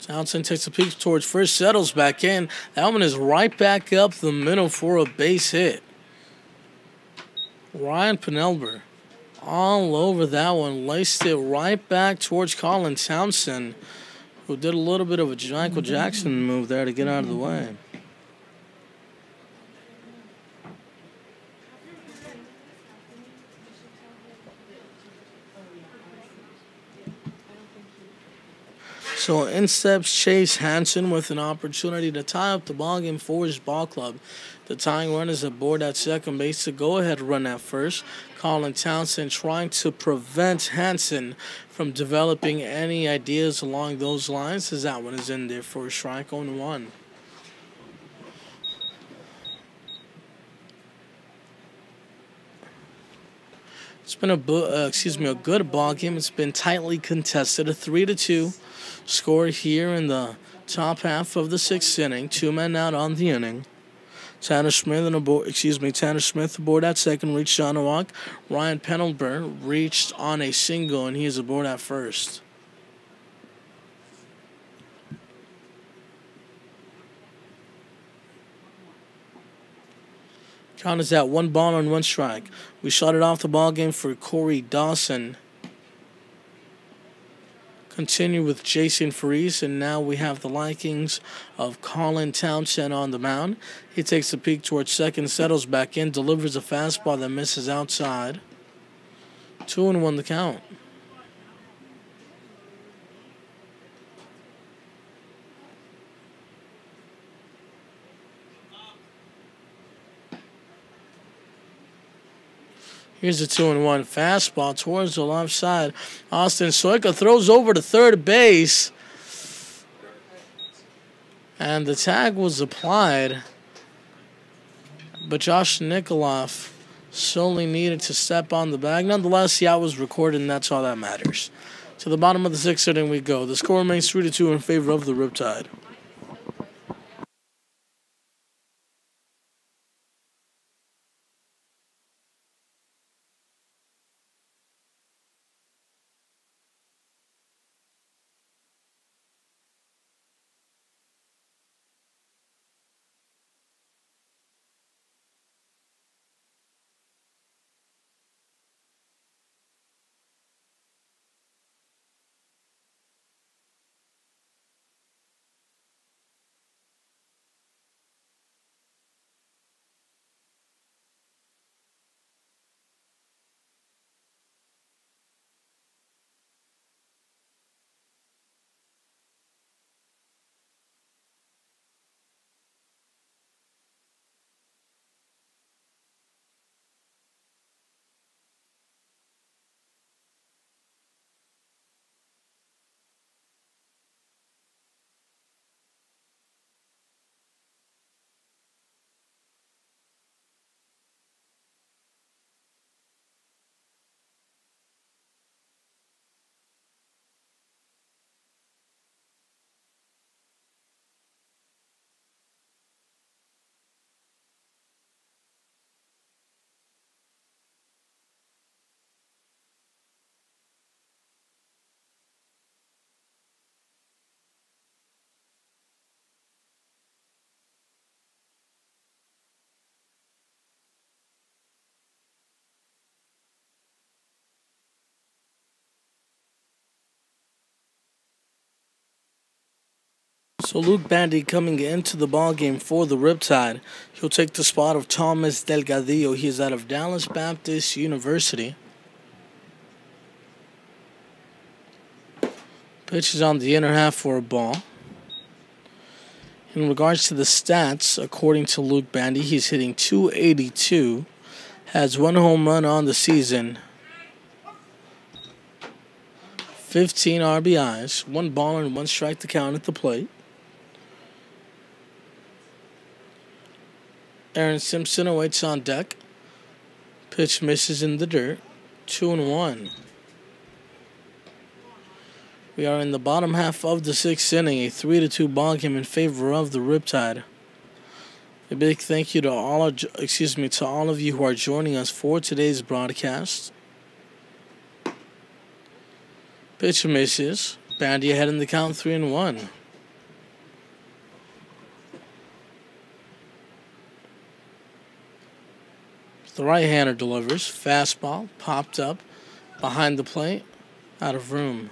Speaker 2: Townsend takes a peek towards first, settles back in. That one is right back up the middle for a base hit. Ryan Pendlebury all over that one, laced it right back towards Colin Townsend, who did a little bit of a Michael Jackson move there to get out of the way. So in steps Chase Hansen with an opportunity to tie up the ball game for his ball club. The tying run is aboard at second base to go ahead run at first. Colin Townsend trying to prevent Hansen from developing any ideas along those lines, as that one is in there for a strike 0-1. It's been a good ball game. It's been tightly contested. A 3-2 score here in the top half of the sixth inning. 2 men out on the inning. Tanner Smith aboard at second, reached on a walk. Ryan Pendleburn reached on a single, and he is aboard at first. Count is at 1 ball and 1 strike. We started off the ball game for Corey Dawson. Continue with Jason Freese, and now we have the likings of Colin Townsend on the mound. He takes a peek towards second, settles back in, delivers a fastball that misses outside. 2-1 the count. Here's a 2-1 fastball towards the left side. Austin Soika throws over to third base. And the tag was applied. But Josh Nikoloff solely needed to step on the bag. Nonetheless, the out was recorded, and that's all that matters. To the bottom of the sixth inning we go. The score remains 3-2 in favor of the Riptide. So Luke Bandy coming into the ballgame for the Riptide. He'll take the spot of Thomas Delgadillo. He is out of Dallas Baptist University. Pitch is on the inner half for a ball. In regards to the stats, according to Luke Bandy, he's hitting .282, has 1 home run on the season, 15 RBIs, 1 ball and 1 strike to count at the plate. Aaron Simpson awaits on deck. Pitch misses in the dirt. 2-1. We are in the bottom half of the sixth inning, a 3-2 ball game in favor of the Riptide. A big thank you to all of you who are joining us for today's broadcast. Pitch misses. Bandy ahead in the count, 3-1. The right-hander delivers. Fastball popped up behind the plate, out of room.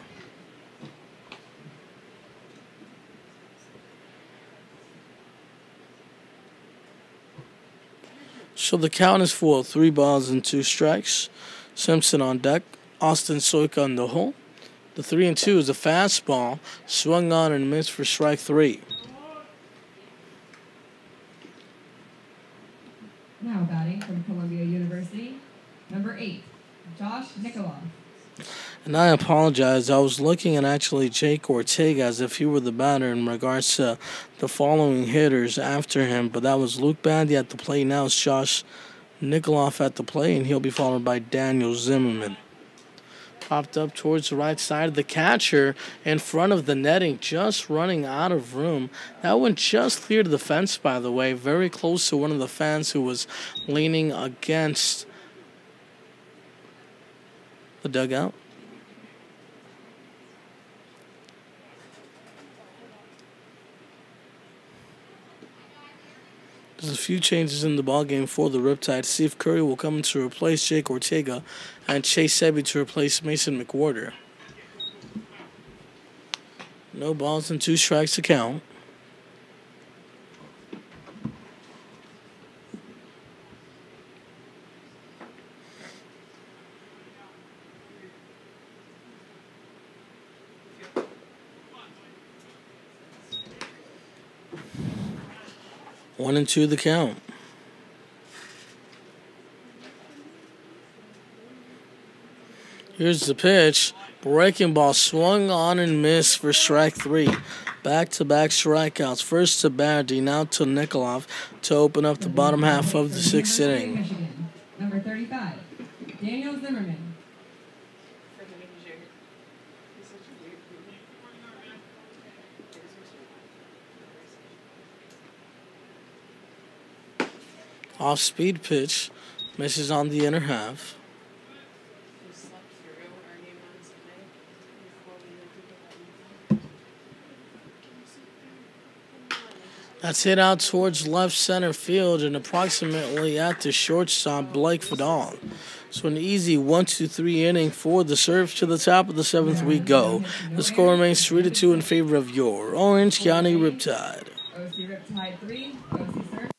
Speaker 2: So the count is full. 3 balls and 2 strikes. Simpson on deck. Austin Soika in the hole. The 3-2 is a fastball. Swung on and missed for strike 3.
Speaker 1: Now batting from Columbia University, number 8, Josh Nikoloff.
Speaker 2: And I apologize. I was looking at actually Jake Ortega as if he were the batter in regards to the following hitters after him. But that was Luke Bandy at the plate. Now it's Josh Nikoloff at the plate, and he'll be followed by Daniel Zimmerman. Popped up towards the right side of the catcher in front of the netting, just running out of room. That went just clear to the fence, by the way, very close to one of the fans who was leaning against the dugout. There's a few changes in the ballgame for the Riptide. Steve Curry will come in to replace Jake Ortega, and Chase Sebi to replace Mason McWhorter. No balls and 2 strikes to count. One and 2 the count. Here's the pitch. Breaking ball swung on and missed for strike 3. Back-to-back strikeouts. First to Bandy, now to Nikoloff to open up the bottom half of the 6th inning.
Speaker 1: Michigan, number 35, Daniel Zimmerman.
Speaker 2: Off-speed pitch. Misses on the inner half. That's hit out towards left center field and approximately at the shortstop, Blake Fadal. So an easy 1-2-3 inning for the Surf. To the top of the 7th we go. The score remains 3-2 in favor of your Orange County Riptide.
Speaker 1: OC Riptide 3, OC Surf.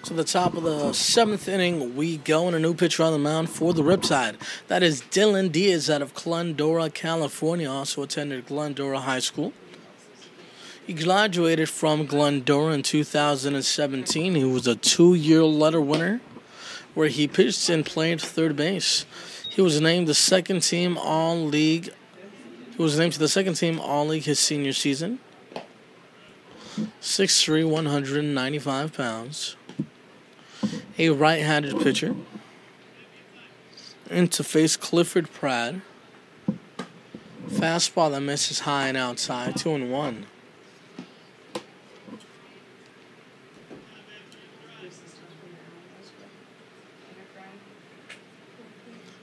Speaker 2: To the top of the 7th inning we go, and a new pitcher on the mound for the Riptide. That is Dylan Diaz out of Glendora, California. Also attended Glendora High School. He graduated from Glendora in 2017. He was a 2-year letter winner where he pitched and played third base. He was named the second team All-League. He was named to the second team All-League his senior season. 6'3", 195 pounds. A right-handed pitcher. And to face Clifford Pratt. Fastball that misses high and outside, 2-1.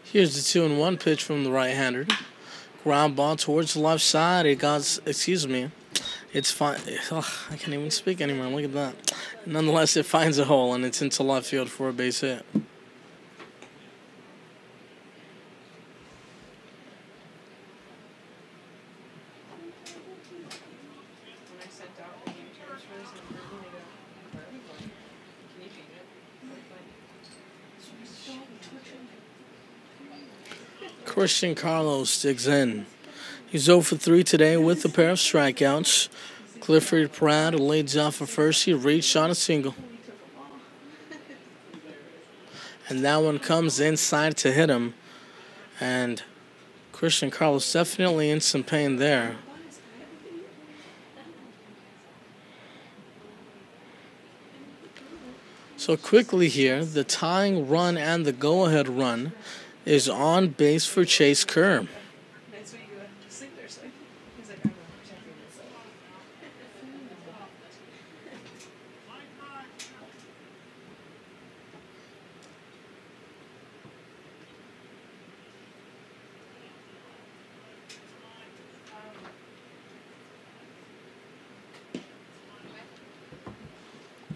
Speaker 2: Here's the 2-1 pitch from the right-hander. Ground ball towards the left side. It's fine. I can't even speak anymore. Look at that. Nonetheless, it finds a hole, and it's into left field for a base hit. Christian Carlos digs in. He's 0 for 3 today with a pair of strikeouts. Clifford Pratt leads off for first. He reached on a single. And that one comes inside to hit him. And Christian Carlos definitely in some pain there. So quickly here, the tying run and the go-ahead run is on base for Chase Kerr.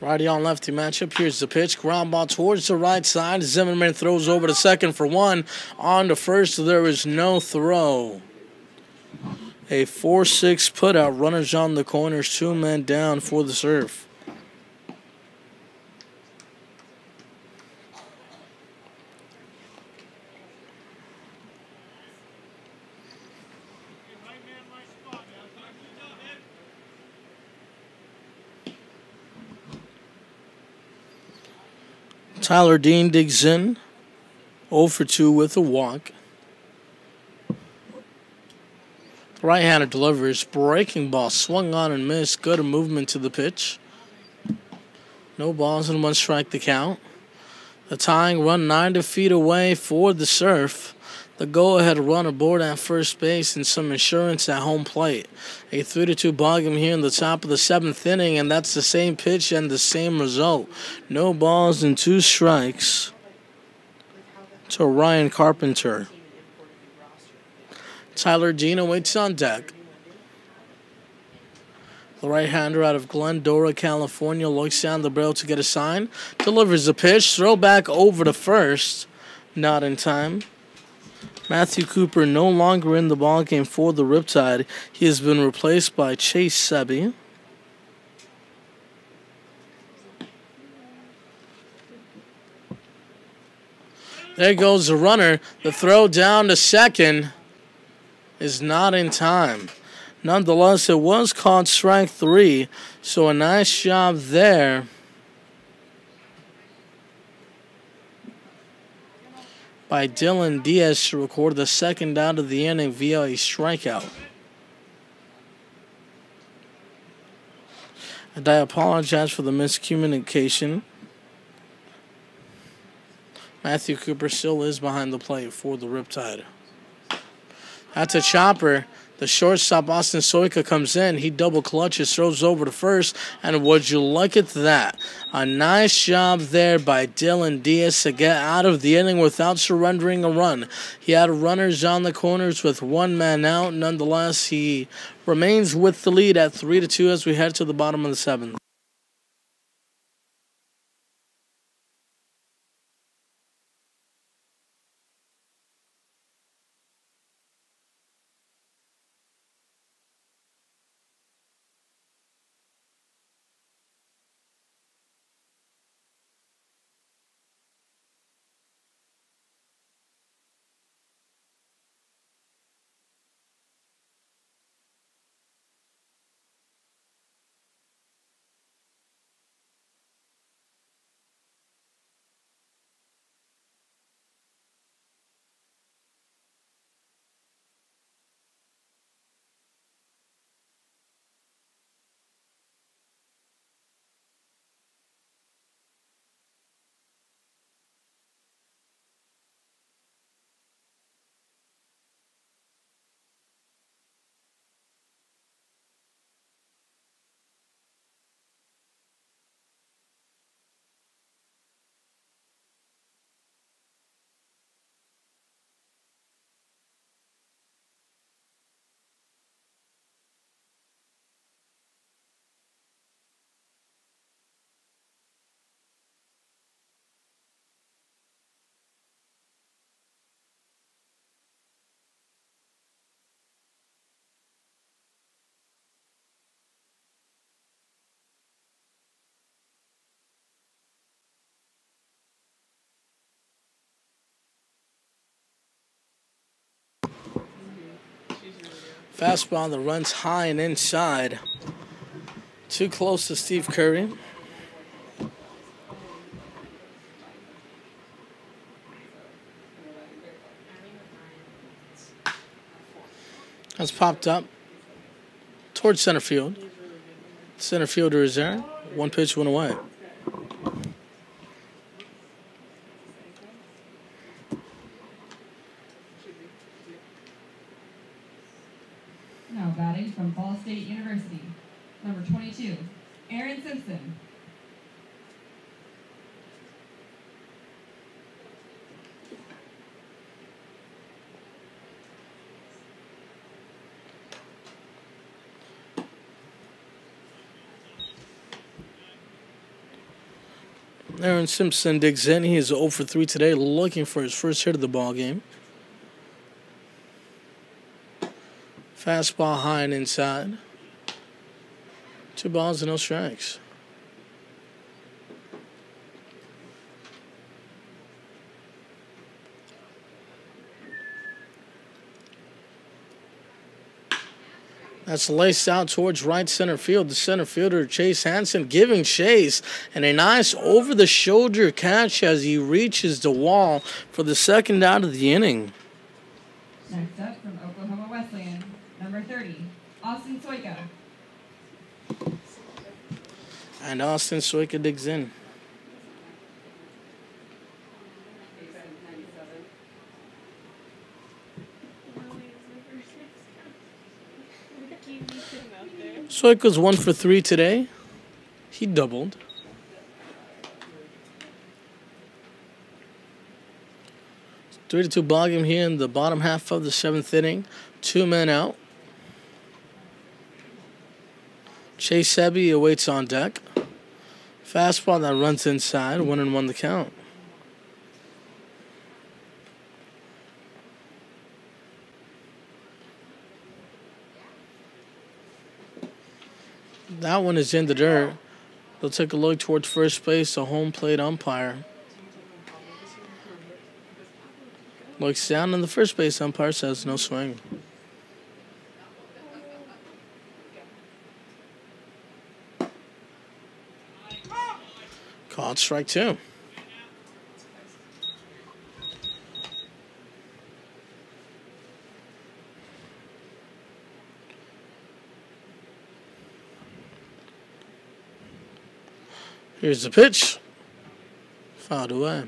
Speaker 2: Righty on lefty matchup. Here's the pitch. Ground ball towards the right side. Zimmerman throws over to second for one. On to first. There is no throw. A 4-6 putout. Runners on the corners. 2 men down for the Surf. Tyler Dean digs in, 0 for 2 with a walk. Right-hander delivers, breaking ball, swung on and missed. Good movement to the pitch. No balls and 1 strike to count. The tying run 90 feet away for the Surf. The go-ahead run aboard at first base and some insurance at home plate. A 3-2 ball game here in the top of the 7th inning, and that's the same pitch and the same result. No balls and 2 strikes to Ryan Carpenter. Tyler Dean waits on deck. The right-hander out of Glendora, California, looks down the barrel to get a sign. Delivers the pitch. Throw back over to first. Not in time. Matthew Cooper no longer in the ballgame for the Riptide. He has been replaced by Chase Sebi. There goes the runner. The throw down to second is not in time. Nonetheless, it was called strike 3, so a nice job there by Dylan Diaz to record the second out of the inning via a strikeout. And I apologize for the miscommunication. Matthew Cooper still is behind the plate for the Riptide. That's a chopper. The shortstop, Austin Soika, comes in. He double clutches, throws over to first. And would you look at that? A nice job there by Dylan Diaz to get out of the inning without surrendering a run. He had runners on the corners with 1 man out. Nonetheless, he remains with the lead at 3-2 as we head to the bottom of the 7th. Fastball that runs high and inside. Too close to Steve Curry. That's popped up towards center field. Center fielder is there. One pitch went away.
Speaker 1: Now batting from Ball State University, number 22, Aaron Simpson.
Speaker 2: Aaron Simpson digs in. He is 0 for 3 today, looking for his first hit of the ball game. Fastball high and inside. 2 balls and no strikes. That's laced out towards right center field. The center fielder, Chase Hansen, giving Chase and a nice over-the-shoulder catch as he reaches the wall for the second out of the inning.
Speaker 1: Next up from Oklahoma Wesleyan, number 30, Austin Soika.
Speaker 2: And Austin Soika digs in. Soika's 1 for 3 today. He doubled. It's 3-2 ball game here in the bottom half of the 7th inning. 2 men out. Chase Sebi awaits on deck. Fastball that runs inside. 1-1 the count. That one is in the dirt. They'll take a look towards first base. The home plate umpire looks down, and the first base umpire says no swing. Called strike 2. Here's the pitch. Fouled away.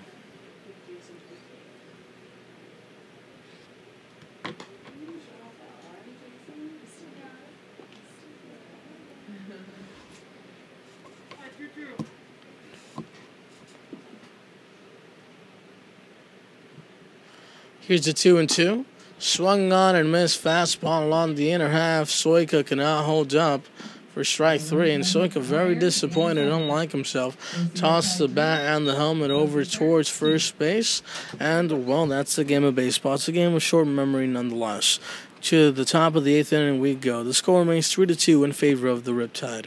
Speaker 2: Here's the 2-2. Swung on and missed fastball along the inner half. Soika cannot hold up for strike 3, and Soika very disappointed, unlike himself. Tossed the bat and the helmet over towards first base, and, well, that's the game of baseball. It's a game of short memory nonetheless. To the top of the 8th inning we go. The score remains 3-2 in favor of the Riptide.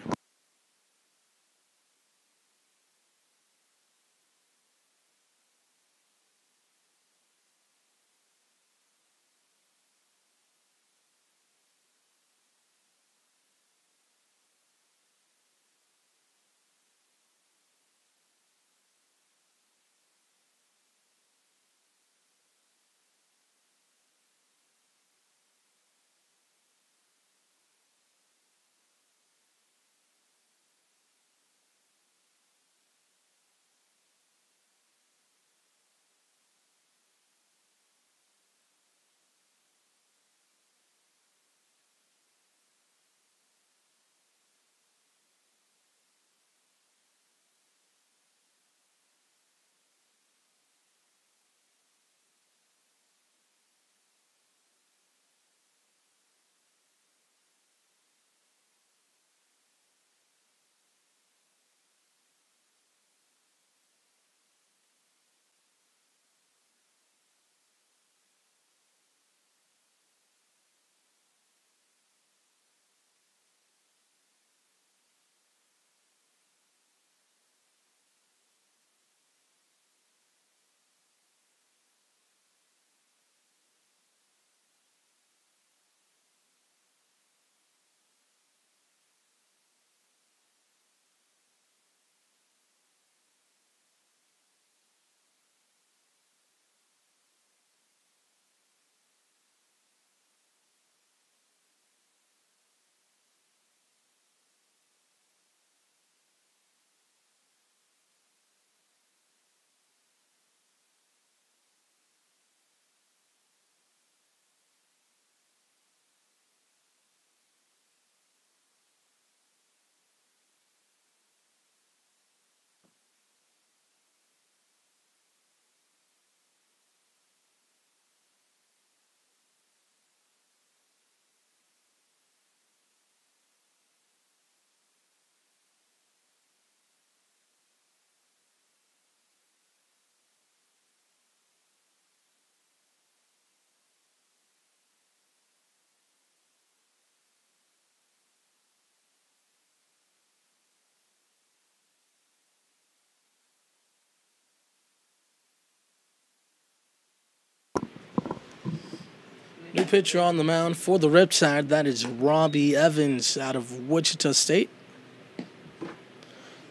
Speaker 2: New pitcher on the mound for the Riptide. That is Robbie Evans out of Wichita State.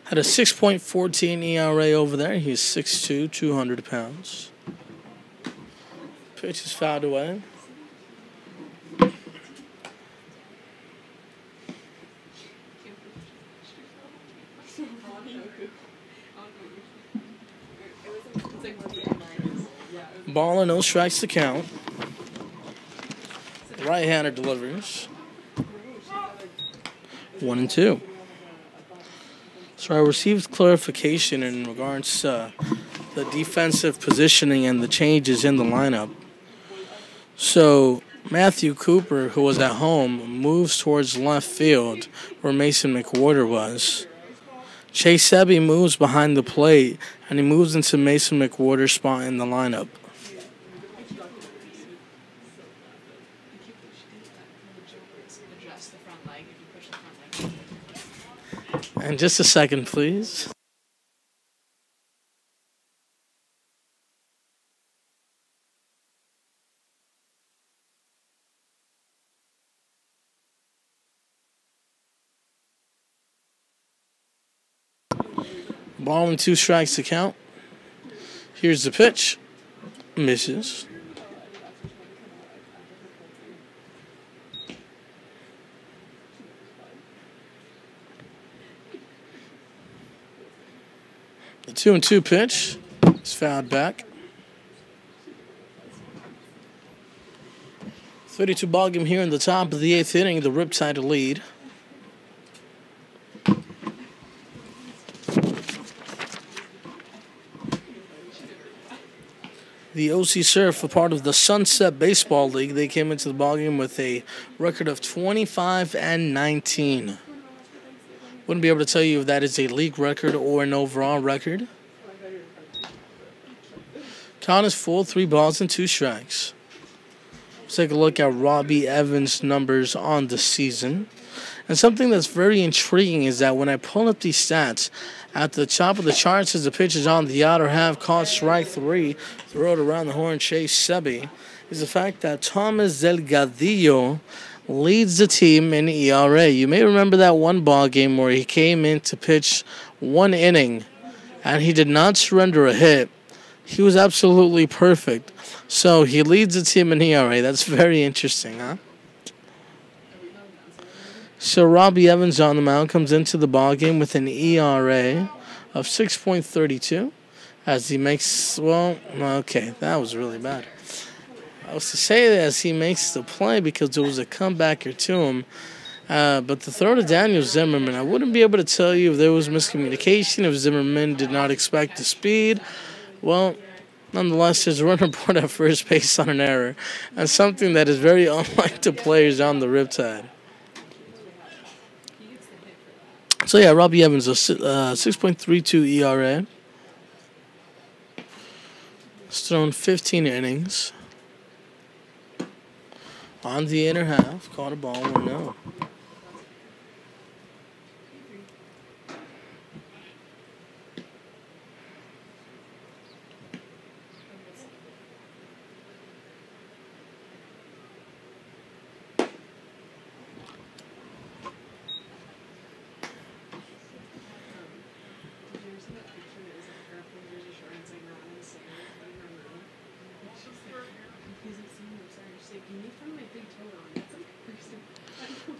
Speaker 2: Had a 6.14 ERA over there. He's 6'2", 200 pounds. Pitch is fouled away. Ball and no strikes to count. Right-hander delivers. 1-2. So I received clarification in regards to the defensive positioning and the changes in the lineup. So Matthew Cooper, who was at home, moves towards left field where Mason McWhorter was. Chase Sebi moves behind the plate, and he moves into Mason McWhorter's spot in the lineup. And just a second, please. Ball and 2 strikes to count. Here's the pitch. Misses. The 2-2 pitch is fouled back. 32 ball game here in the top of the 8th inning. The Riptide lead. The OC Surf, a part of the Sunset Baseball League, they came into the ballgame with a record of 25-19. Wouldn't be able to tell you if that is a league record or an overall record. Count is full, 3 balls and 2 strikes. Let's take a look at Robbie Evans' numbers on the season. And something that's very intriguing is that when I pull up these stats, at the top of the chart says the pitch is on the outer half, caught strike 3, throw it around the horn, Chase Sebi, is the fact that Thomas Delgadillo leads the team in ERA. You may remember that one ball game where he came in to pitch 1 inning and he did not surrender a hit. He was absolutely perfect. So he leads the team in ERA. That's very interesting, huh? So Robbie Evans on the mound comes into the ball game with an ERA of 6.32 as he makes, well, okay, that was really bad. I was to say that as he makes the play because there was a comebacker to him. But the throw to Daniel Zimmerman, I wouldn't be able to tell you if there was miscommunication, if Zimmerman did not expect the speed. Well, nonetheless, there's a run report at first base on an error, and something that is very unlike the players on the Riptide. So, yeah, Robbie Evans, a 6.32 ERA. He's thrown 15 innings. On the inner half, caught a ball, 1-0.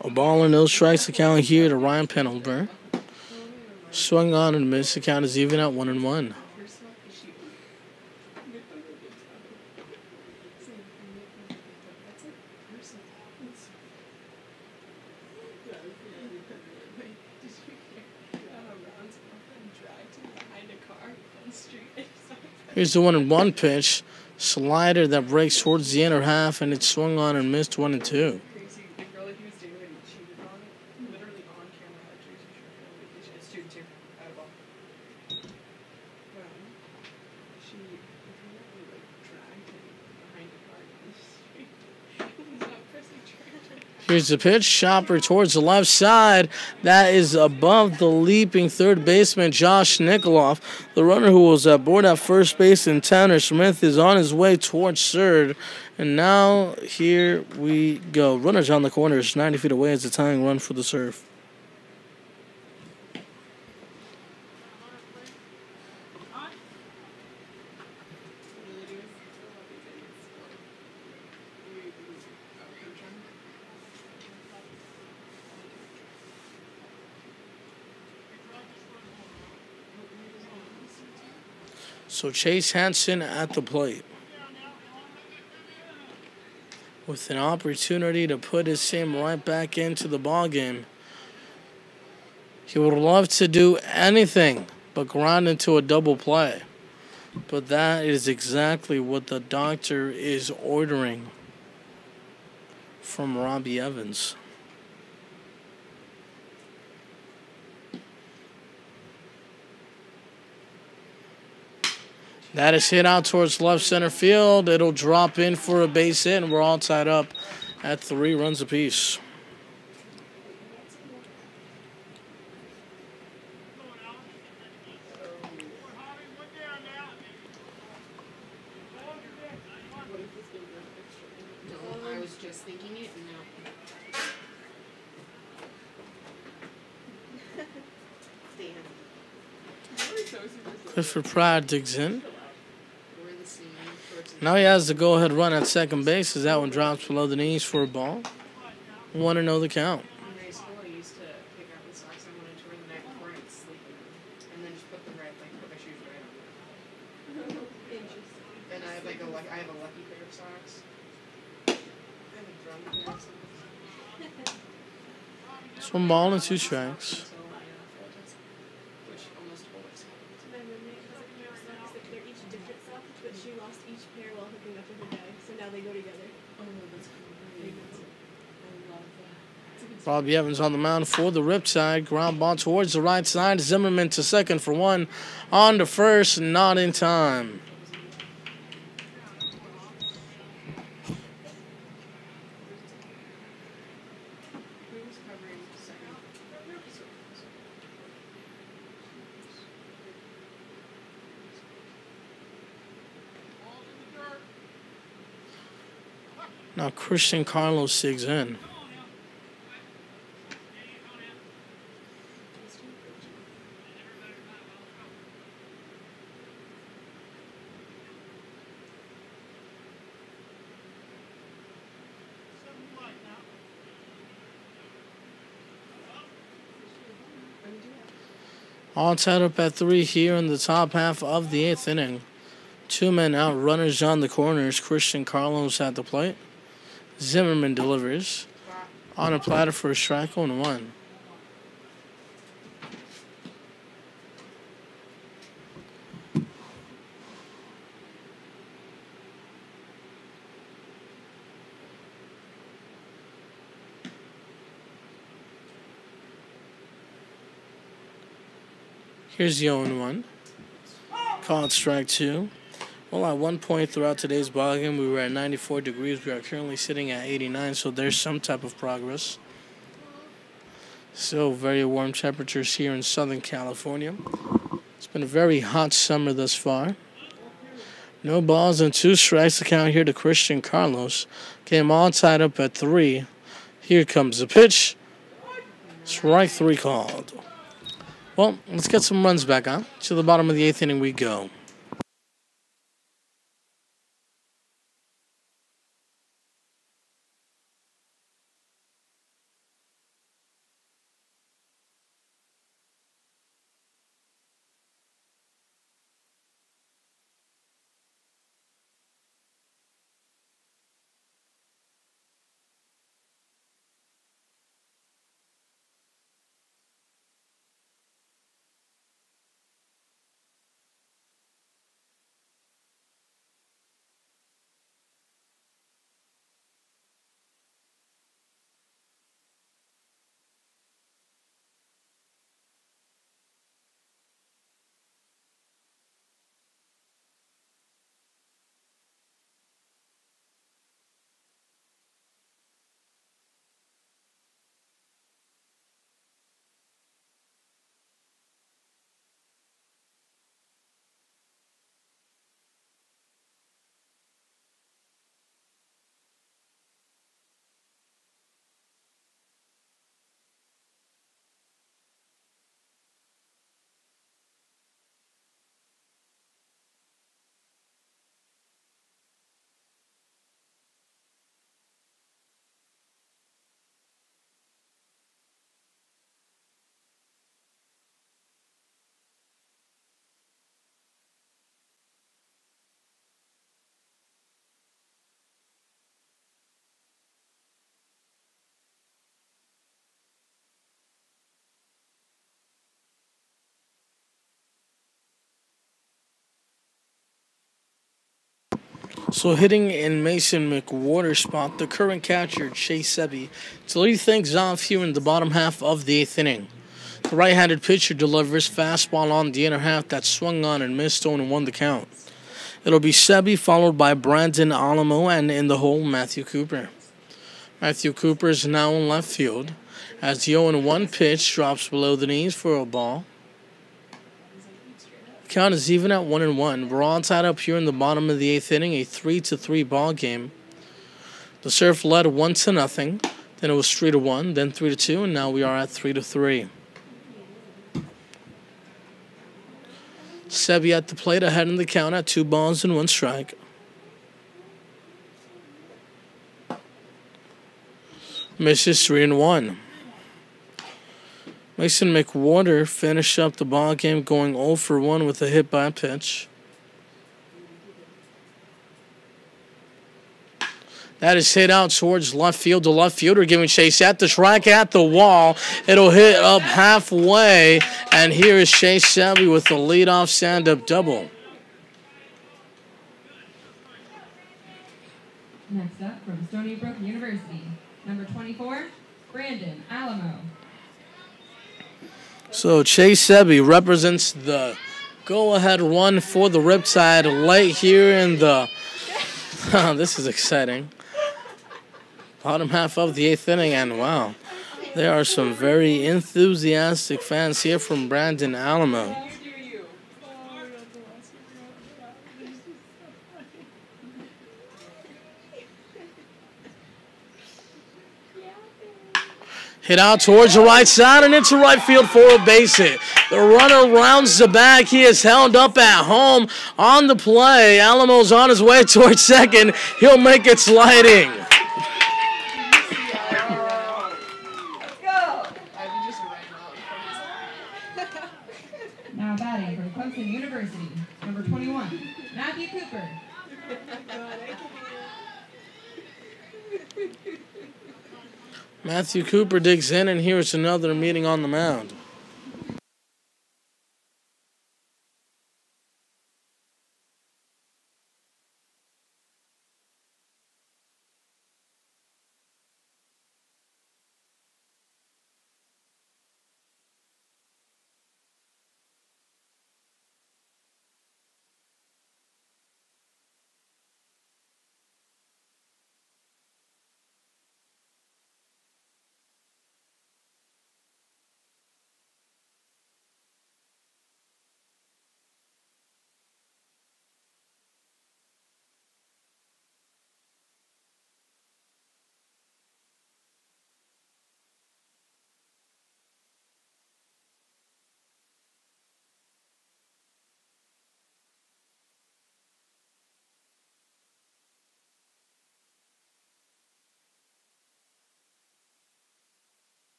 Speaker 2: A ball and no strikes account here to Ryan Pendlebury. Swung on and missed. The count is even at 1-1. Here's the 1-1 pitch. Slider that breaks towards the inner half, and it's swung on and missed 1-2. Here's the pitch. Chopper towards the left side. That is above the leaping third baseman, Josh Nikoloff. The runner who was aboard at first base, and Tanner Smith is on his way towards third. And now here we go. Runners on the corners, 90 feet away. It's a tying run for the Surf. So Chase Hansen at the plate with an opportunity to put his team right back into the ballgame. He would love to do anything but grind into a double play. But that is exactly what the doctor is ordering from Robbie Evans. That is hit out towards left center field. It'll drop in for a base hit, and we're all tied up at 3 runs apiece.
Speaker 3: I was just thinking it, and now.
Speaker 2: Clifford Pride digs in. Now he has the go-ahead run at second base as that one drops below the knees for a ball. 1-0 the count.
Speaker 3: In high school, I used to pick out the socks I wanted to wear the night before and sleep in them, and then just put my shoes right on them. And I have I have a lucky pair of socks. I have a drum pair of socks.
Speaker 2: It's 1 ball and 2 strikes.
Speaker 3: Which almost always happens.
Speaker 4: My roommate has a pair of socks that they're each different socks, but she lost each pair while hooking up with her bag, so now they go together.
Speaker 3: Oh, that's great. I love that.
Speaker 2: Robbie Evans on the mound for the Riptide. Ground ball towards the right side. Zimmerman to second for 1. On to first, not in time.
Speaker 3: Who's covering second?
Speaker 2: Now Christian Carlos digs in. All tied up at 3 here in the top half of the 8th inning. 2 men out, runners on the corners. Christian Carlos at the plate. Zimmerman delivers on a platter for a strike, 0-1. Here's the 0-1. Called strike 2. Well, at one point throughout today's ballgame, we were at 94 degrees. We are currently sitting at 89, so there's some type of progress. Still very warm temperatures here in Southern California. It's been a very hot summer thus far. No balls and 2 strikes to count here to Christian Carlos. Game all tied up at 3. Here comes the pitch. Strike 3 called. Well, let's get some runs back on. To the bottom of the 8th inning we go. So hitting in Mason McWhorter's spot, the current catcher, Chase Sebi, to lead things off here in the bottom half of the 8th inning. The right-handed pitcher delivers fastball on the inner half that swung on and missed 0-1 the count. It'll be Sebi followed by Brandon Alamo and in the hole, Matthew Cooper. Matthew Cooper is now in left field as the 0-1 pitch drops below the knees for a ball. The count is even at 1-1. We're all tied up here in the bottom of the 8th inning, a 3-3 ball game. The Surf led 1-0. Then it was 3-1, then 3-2, and now we are at 3-3. Sebi at the plate ahead in the count at 2 balls and 1 strike. Misses 3-1. Mason McWhorter finished up the ball game going 0 for 1 with a hit by pitch. That is hit out towards left field. The left fielder giving chase at the track at the wall. It'll hit up halfway, and here is Chase Sebi with the leadoff stand-up double.
Speaker 1: Next up from Stony Brook University, number 24, Brandon Alamo.
Speaker 2: So Chase Sebi represents the go-ahead run for the Riptide late here in the... this is exciting. Bottom half of the 8th inning, and wow, there are some very enthusiastic fans here from Brandon Alamo. Hit out towards the right side and into right field for a base hit. The runner rounds the back. He is held up at home on the play. Alamo's on his way towards second. He'll make it sliding.
Speaker 1: Now batting from Clemson University, number 21, Matthew Cooper.
Speaker 2: Matthew Cooper digs in, and here's another meeting on the mound.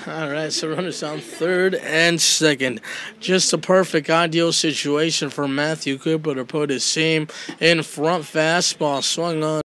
Speaker 2: All right, so runners on third and second. Just a perfect ideal situation for Matthew Cooper to put his team in front. Fastball swung on.